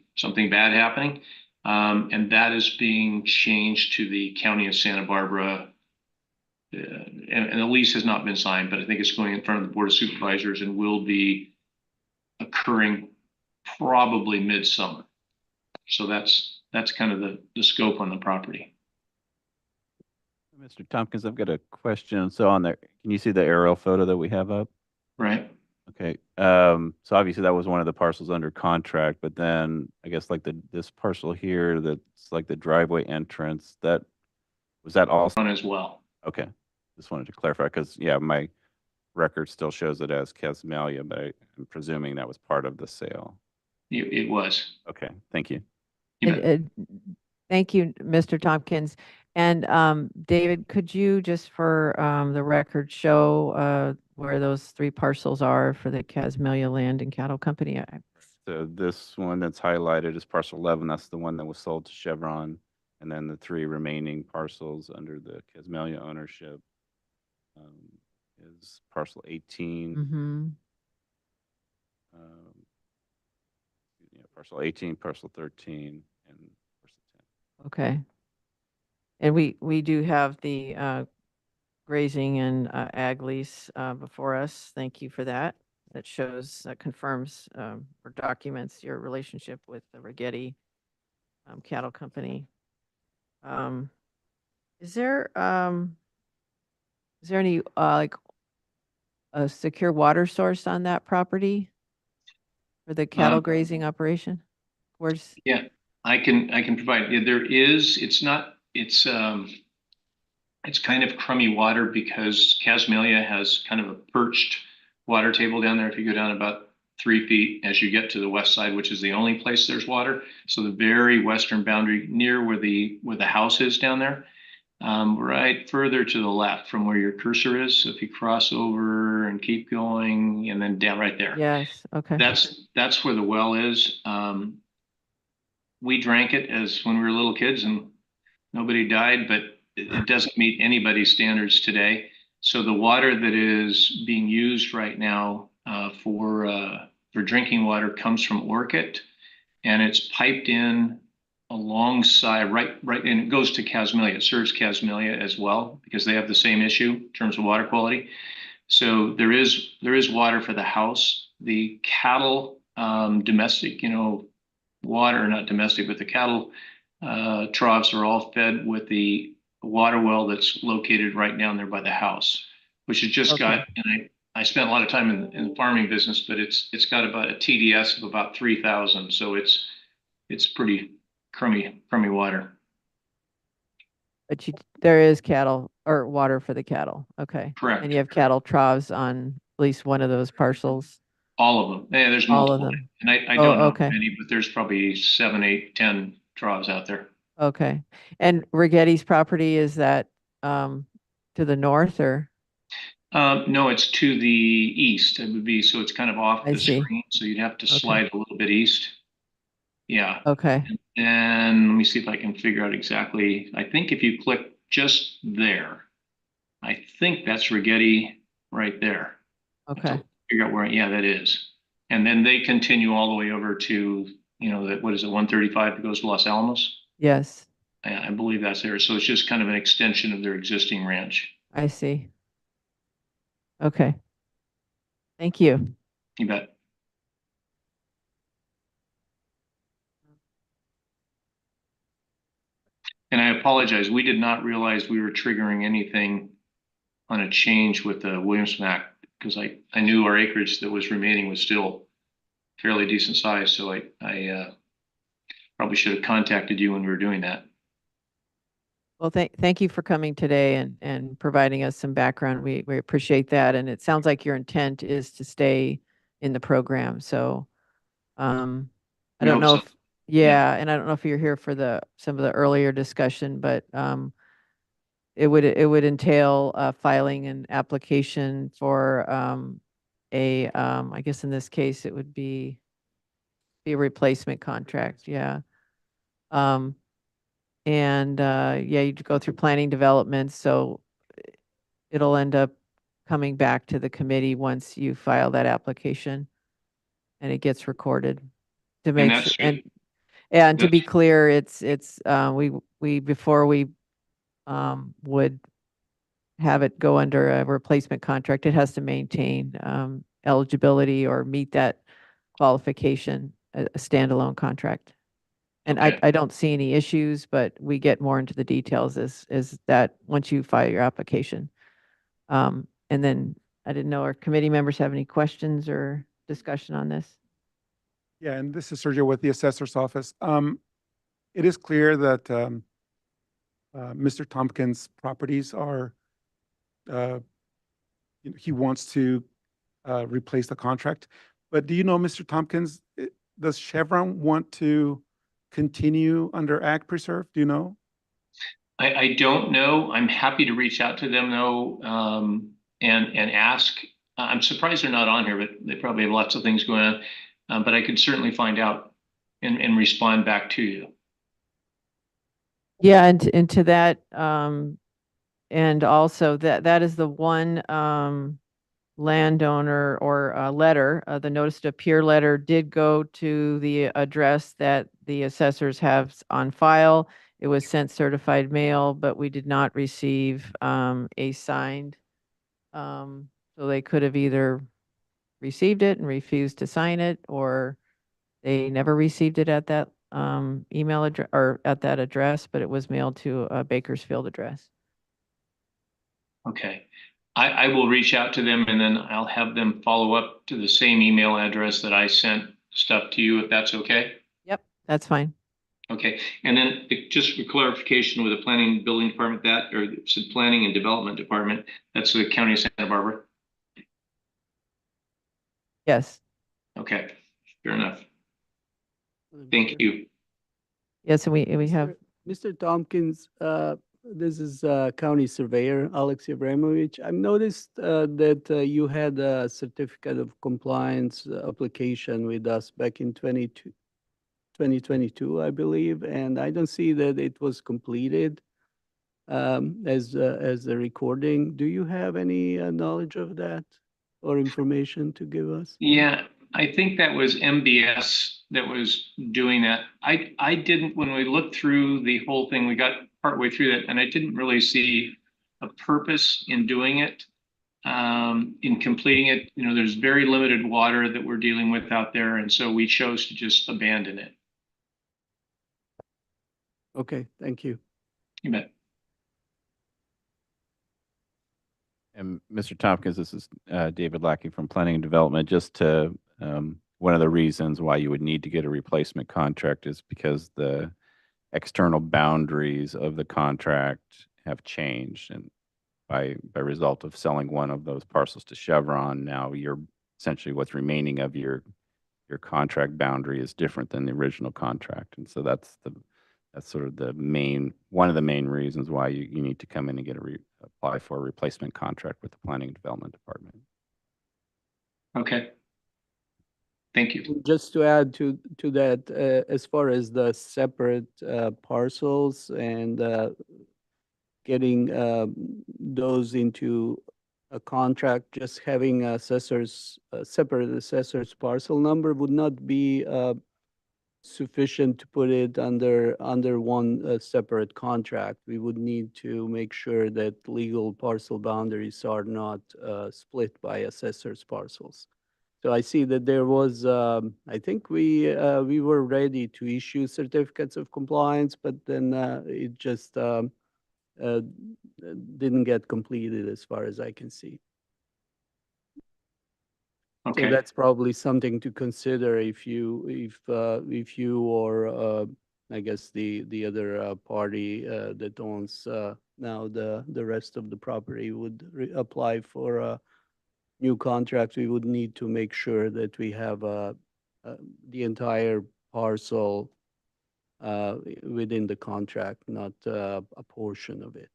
bad happening. And that is being changed to the County of Santa Barbara. And the lease has not been signed, but I think it's going in front of the Board of Supervisors and will be occurring probably midsummer. So that's kind of the scope on the property. Mr. Tompkins, I've got a question. So on there, can you see the aerial photo that we have up? Right. Okay. So obviously that was one of the parcels under contract, but then I guess like this parcel here, that's like the driveway entrance, was that also On as well. Okay. Just wanted to clarify because yeah, my record still shows it as Casmalia, but I'm presuming that was part of the sale. It was. Okay. Thank you. You bet. Thank you, Mr. Tompkins. And David, could you just for the record show where those 3 parcels are for the Casmalia Land and Cattle Company? So this one that's highlighted is parcel 11. That's the one that was sold to Chevron. And then the 3 remaining parcels under the Casmalia ownership is parcel 18. Mm-hmm. Parcel 18, parcel 13, and parcel 10. Okay. And we do have the grazing and ag lease before us. Thank you for that. That confirms or documents your relationship with the Rigetti Cattle Company. Is there any like a secure water source on that property for the cattle grazing operation? Where's Yeah, I can provide. Yeah, there is. It's kind of crummy water because Casmalia has kind of a perched water table down there. If you go down about 3 feet as you get to the west side, which is the only place there's water. So the very western boundary near where the house is down there, right further to the left from where your cursor is. So if you cross over and keep going and then down right there. Yes. Okay. That's where the well is. We drank it as when we were little kids and nobody died, but it doesn't meet anybody's standards today. So the water that is being used right now for drinking water comes from Orchid, and it's piped in alongside right, and it goes to Casmalia. It serves Casmalia as well because they have the same issue in terms of water quality. So there is water for the house. The cattle, domestic, water, not domestic, but the cattle troughs are all fed with the water well that's located right down there by the house, which has just got, and I spent a lot of time in the farming business, but it's got about a TDS of about 3,000. So it's pretty crummy water. But there is cattle or water for the cattle. Okay. Correct. And you have cattle troughs on at least one of those parcels. All of them. Yeah, there's all multiple. of them. And I don't know how many, but there's probably 7, 8, 10 troughs out there. Okay. And Rigetti's property, is that to the north or? No, it's to the east. It would be, so it's kind of off the see. screen. So you'd have to slide a little bit east. Yeah. Okay. And let me see if I can figure out exactly. I think if you click just there, I think that's Rigetti right there. Okay. Figure out where, yeah, that is. And then they continue all the way over to, what is it, 135 that goes to Los Alamos? Yes. I believe that's there. So it's just kind of an extension of their existing ranch. I see. Okay. Thank you. You bet. And I apologize, we did not realize we were triggering anything on a change with the Williamson Act, because I knew our acreage that was remaining was still fairly decent size, so I probably should have contacted you when we were doing that. Well, thank you for coming today and providing us some background. We appreciate that. And it sounds like your intent is to stay in the program. So, I We don't hope know so. if, yeah, and I don't know if you're here for some of the earlier discussion, but, it would entail, filing an application for, I guess in this case, it would be a replacement contract. Yeah. Um, And yeah, you go through planning development, so it'll end up coming back to the committee once you file that application and it gets recorded to make sure. that's And to be that's- clear, it's we before we would have it go under a replacement contract, it has to maintain eligibility or meet that qualification, a standalone contract. And Okay. I don't see any issues, but we get more into the details is that once you file your application. And then I didn't know, our committee members have any questions or discussion on this? Yeah, and this is Sergio with the assessor's office. It is clear that Mr. Tompkins' properties are, he wants to replace the contract. But do you know, Mr. Tompkins, does Chevron want to continue under Ag Preserve? Do you know? I don't know. I'm happy to reach out to them though, and ask. I'm surprised they're not on here, but they probably have lots of things going on. But I could certainly find out and respond back to you. Yeah, and to that, and also that is the one landowner or letter, the notice to appear letter did go to the address that the assessors have on file. It was sent certified mail, but we did not receive a signed. So they could have either received it and refused to sign it, or they never received it at that email address or at that address, but it was mailed to a Bakersfield address. Okay. I will reach out to them and then I'll have them follow up to the same email address that I sent stuff to you, if that's okay. Yep, that's fine. Okay, and then just for clarification with the planning and building department, that, or it said planning and development department, that's the county of Santa Barbara. Yes. Okay, fair enough. Thank you. Yes, and we have, Mr. Tompkins, this is County Surveyor Alex Abramovich. I've noticed that you had a certificate of compliance application with us back in 2022, I believe, and I don't see that it was completed as a recording. Do you have any knowledge of that or information to give us? Yeah, I think that was MBS that was doing that. I didn't, when we looked through the whole thing, we got partway through that, and I didn't really see a purpose in doing it, in completing it. You know, there's very limited water that we're dealing with out there, and so we chose to just abandon it. Okay, thank you. You bet. And Mr. Tompkins, this is David Lackey from Planning and Development. Just to, one of the reasons why you would need to get a replacement contract is because the external boundaries of the contract have changed. And by result of selling one of those parcels to Chevron, now you're essentially what's remaining of your contract boundary is different than the original contract. And so that's sort of one of the main reasons why you need to come in and apply for a replacement contract with the Planning and Development Department. Okay. Thank you. Just to add to that, as far as the separate parcels and getting those into a contract, just having separate assessor's parcel number would not be sufficient to put it under one separate contract. We would need to make sure that legal parcel boundaries are not split by assessor's parcels. So I see that there was, I think we were ready to issue certificates of compliance, but then it just didn't get completed as far as I can see. So Okay, that's probably something to consider if you or I guess the other party that owns now the rest of the property would apply for a new contract. We would need to make sure that we have the entire parcel within the contract, not a portion of it.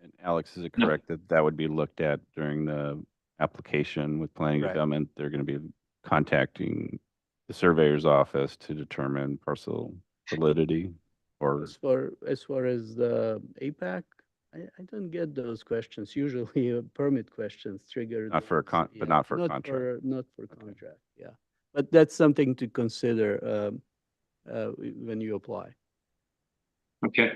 And Alex, is it No. correct that that would be looked at during the application with planning Right. development? They're going to be contacting the surveyor's office to determine parcel validity or, As far as the APAC, I don't get those questions. Usually permit questions trigger. not for a those, but not for a Not contract. not for contract, yeah. But that's something to consider when you apply. okay.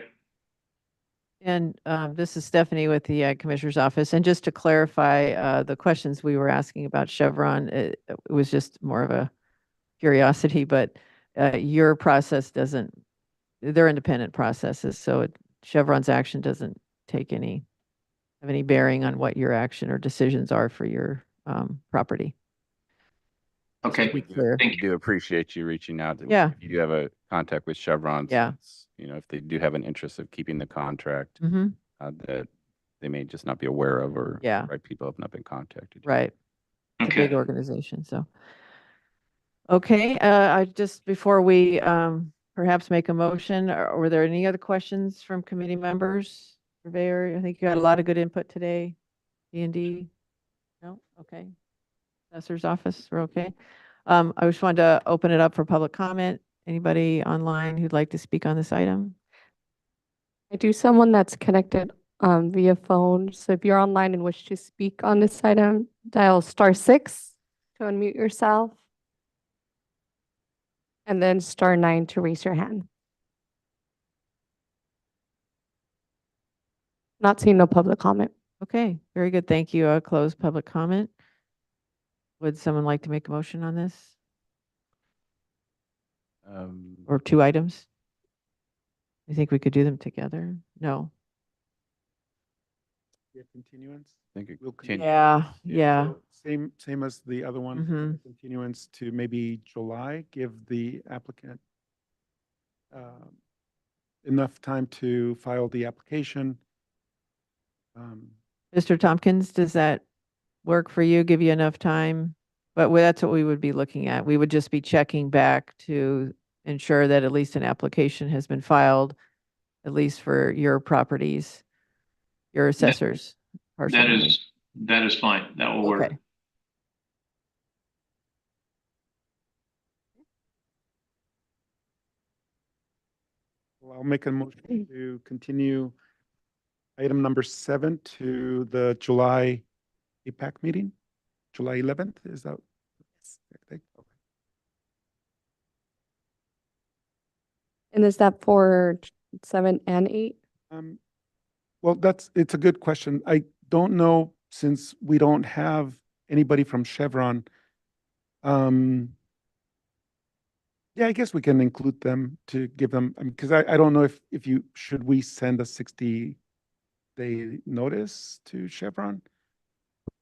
And this is Stephanie with the Commissioner's Office. And just to clarify the questions we were asking about Chevron, it was just more of a curiosity, but your process doesn't, they're independent processes. So Chevron's action doesn't have any bearing on what your action or decisions are for your property. Just to Okay, be clear. thank We you. do appreciate you reaching out. Yeah. If you do have a contact with Chevron, Yeah. since, if they do have an interest of keeping the contract, Mm-hmm. that they may just not be aware of, or Yeah. right people have not been contacted. Right. It's a Okay. big organization, so. Okay, I just, before we perhaps make a motion, were there any other questions from committee members? Surveyor, I think you got a lot of good input today. D&D? No? Okay. Assessor's office, we're okay. I just wanted to open it up for public comment. Anybody online who'd like to speak on this item? I do someone that's connected via phone. So if you're online and wish to speak on this item, dial *6 to unmute yourself. And then *9 to raise your hand. Not seeing no public comment. Okay, very good. Thank you. I'll close public comment. Would someone like to make a motion on this or two items? You think we could do them together? No. Yeah, continuance. I think it We'll continue. Yeah. So same as the other one. Mhm. Continuance to maybe July, give the applicant enough time to file the application. Mr. Tompkins, does that work for you? Give you enough time? But that's what we would be looking at. We would just be checking back to ensure that at least an application has been filed, at least for your properties, your assessors. parcel That numbers. is fine. That will work. Okay. Well, I'll make a motion to continue item number 7 to the July APAC meeting, July 11th, is that? Okay. And is that for 7 and 8? Well, it's a good question. I don't know, since we don't have anybody from Chevron. Yeah, I guess we can include them to give them, because I don't know if should we send a 60-day notice to Chevron?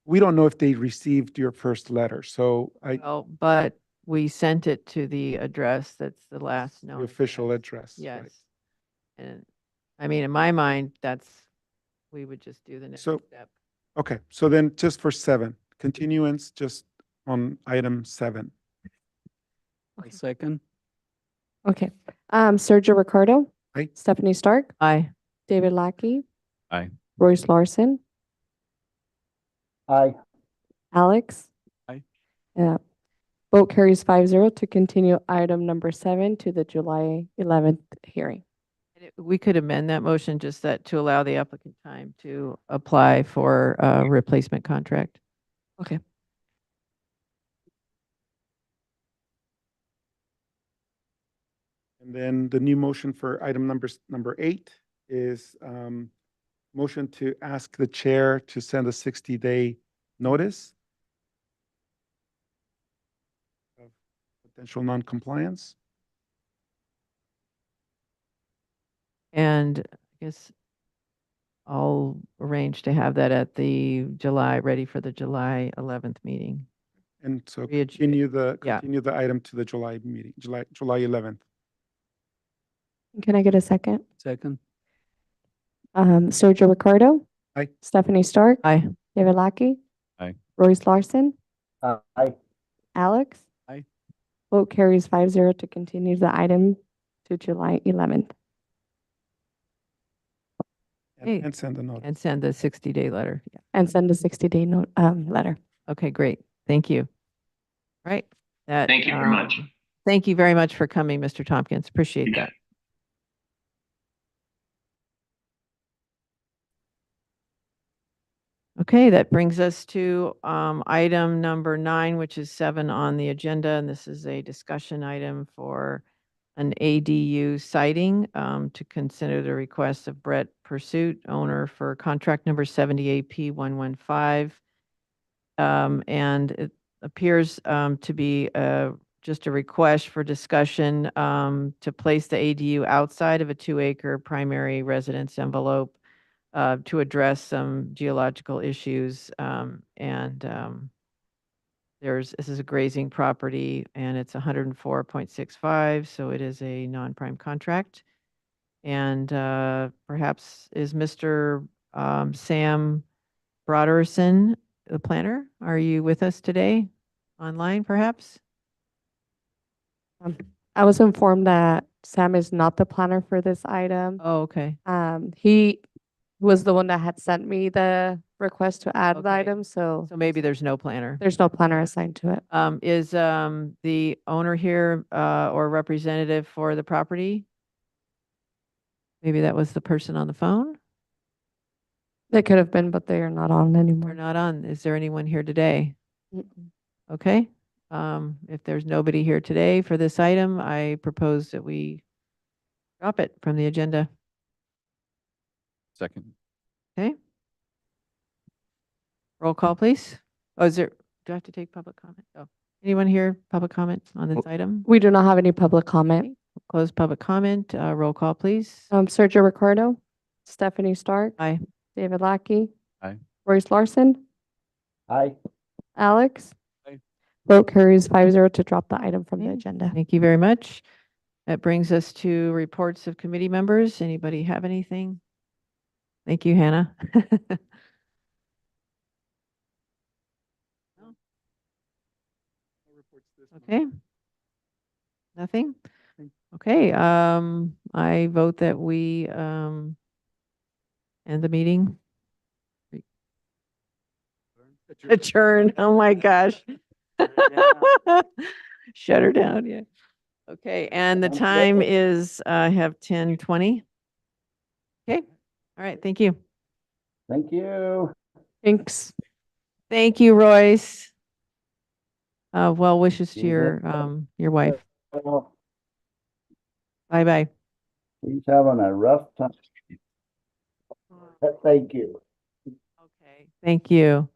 We don't know if they received your first letter, so Well, but we sent it to the address that's the last known. the official address. right. Yes. And I mean, in my mind, we would just do the next So- step. Okay, so then just for 7, continuance just on item 7. A second. Okay. Sergio Ricardo. Aye. Stephanie Stark. Aye. David Lackey. Aye. Royce Larson. Aye. Alex. Aye. Vote carries 5-0 to continue item number 7 to the July 11th hearing. We could amend that motion just that to allow the applicant time to apply for a replacement contract. Okay. And then the new motion for item number 8 is motion to ask the chair to send a 60-day notice potential non-compliance. And I guess I'll arrange to have that at the ready for the July 11th meeting. And so Readj- yeah. continue the item to the July meeting, July 11th. Can I get a second? Second. Sergio Ricardo, Aye. Stephanie Stark, Aye. David Lackey. Aye. Royce Larson, Aye. Alex. Aye. Vote carries 5-0 to continue the item to July 11th. Hey. And send a note. And send the 60-day letter. Yeah. And send a 60-day note, letter. Okay, great. Thank you. Right. That, Thank you very much. Thank you very much for coming, Mr. Tompkins. Appreciate You that. bet. Okay, that brings us to item number 9, which is 7 on the agenda, and this is a discussion item for an ADU siting to consider the request of Brett Pursuit, owner for contract number 70AP115. And it appears to be just a request for discussion to place the ADU outside of a 2-acre primary residence envelope to address some geological issues. This is a grazing property and it's 104.65, so it is a non-prime contract. And perhaps is Mr. Sam Broderson, the planner? Are you with us today? Online, perhaps? I was informed that Sam is not the planner for this item. Oh, okay. He was the one that had sent me the request to add the Okay. item, so So maybe there's no planner. there's no planner assigned to it. Is the owner here or representative for the property? Maybe that was the person on the phone? They could have been, but they are not on They're anymore. not on. Is there anyone here today? Mm-mm. Okay. If there's nobody here today for this item, I propose that we drop it from the agenda. Second. Okay. Roll call, please. Oh, do I have to take public comment? Oh, anyone here, public comment on this item? We do not have any public comment. Close public comment. Roll call, please. Sergio Ricardo, Stephanie Stark, Aye. David Lackey. Aye. Royce Larson, Aye. Alex. Aye. Vote carries 5-0 to drop the item from the Okay. agenda. Thank you very much. That brings us to reports of committee members. Anybody have anything? Thank you, Hannah. Okay. Nothing? Okay, I vote that we end the meeting. Adjourn. Oh my gosh. Shut her down, yeah. Okay, and the Sounds time good. is, I have 10:20. Okay, all right, thank you. Thank you. Thanks. Thank you, Royce. Well wishes to You your wife. Well, Bye-bye. he's having a rough time. Thank you. Okay, thank you.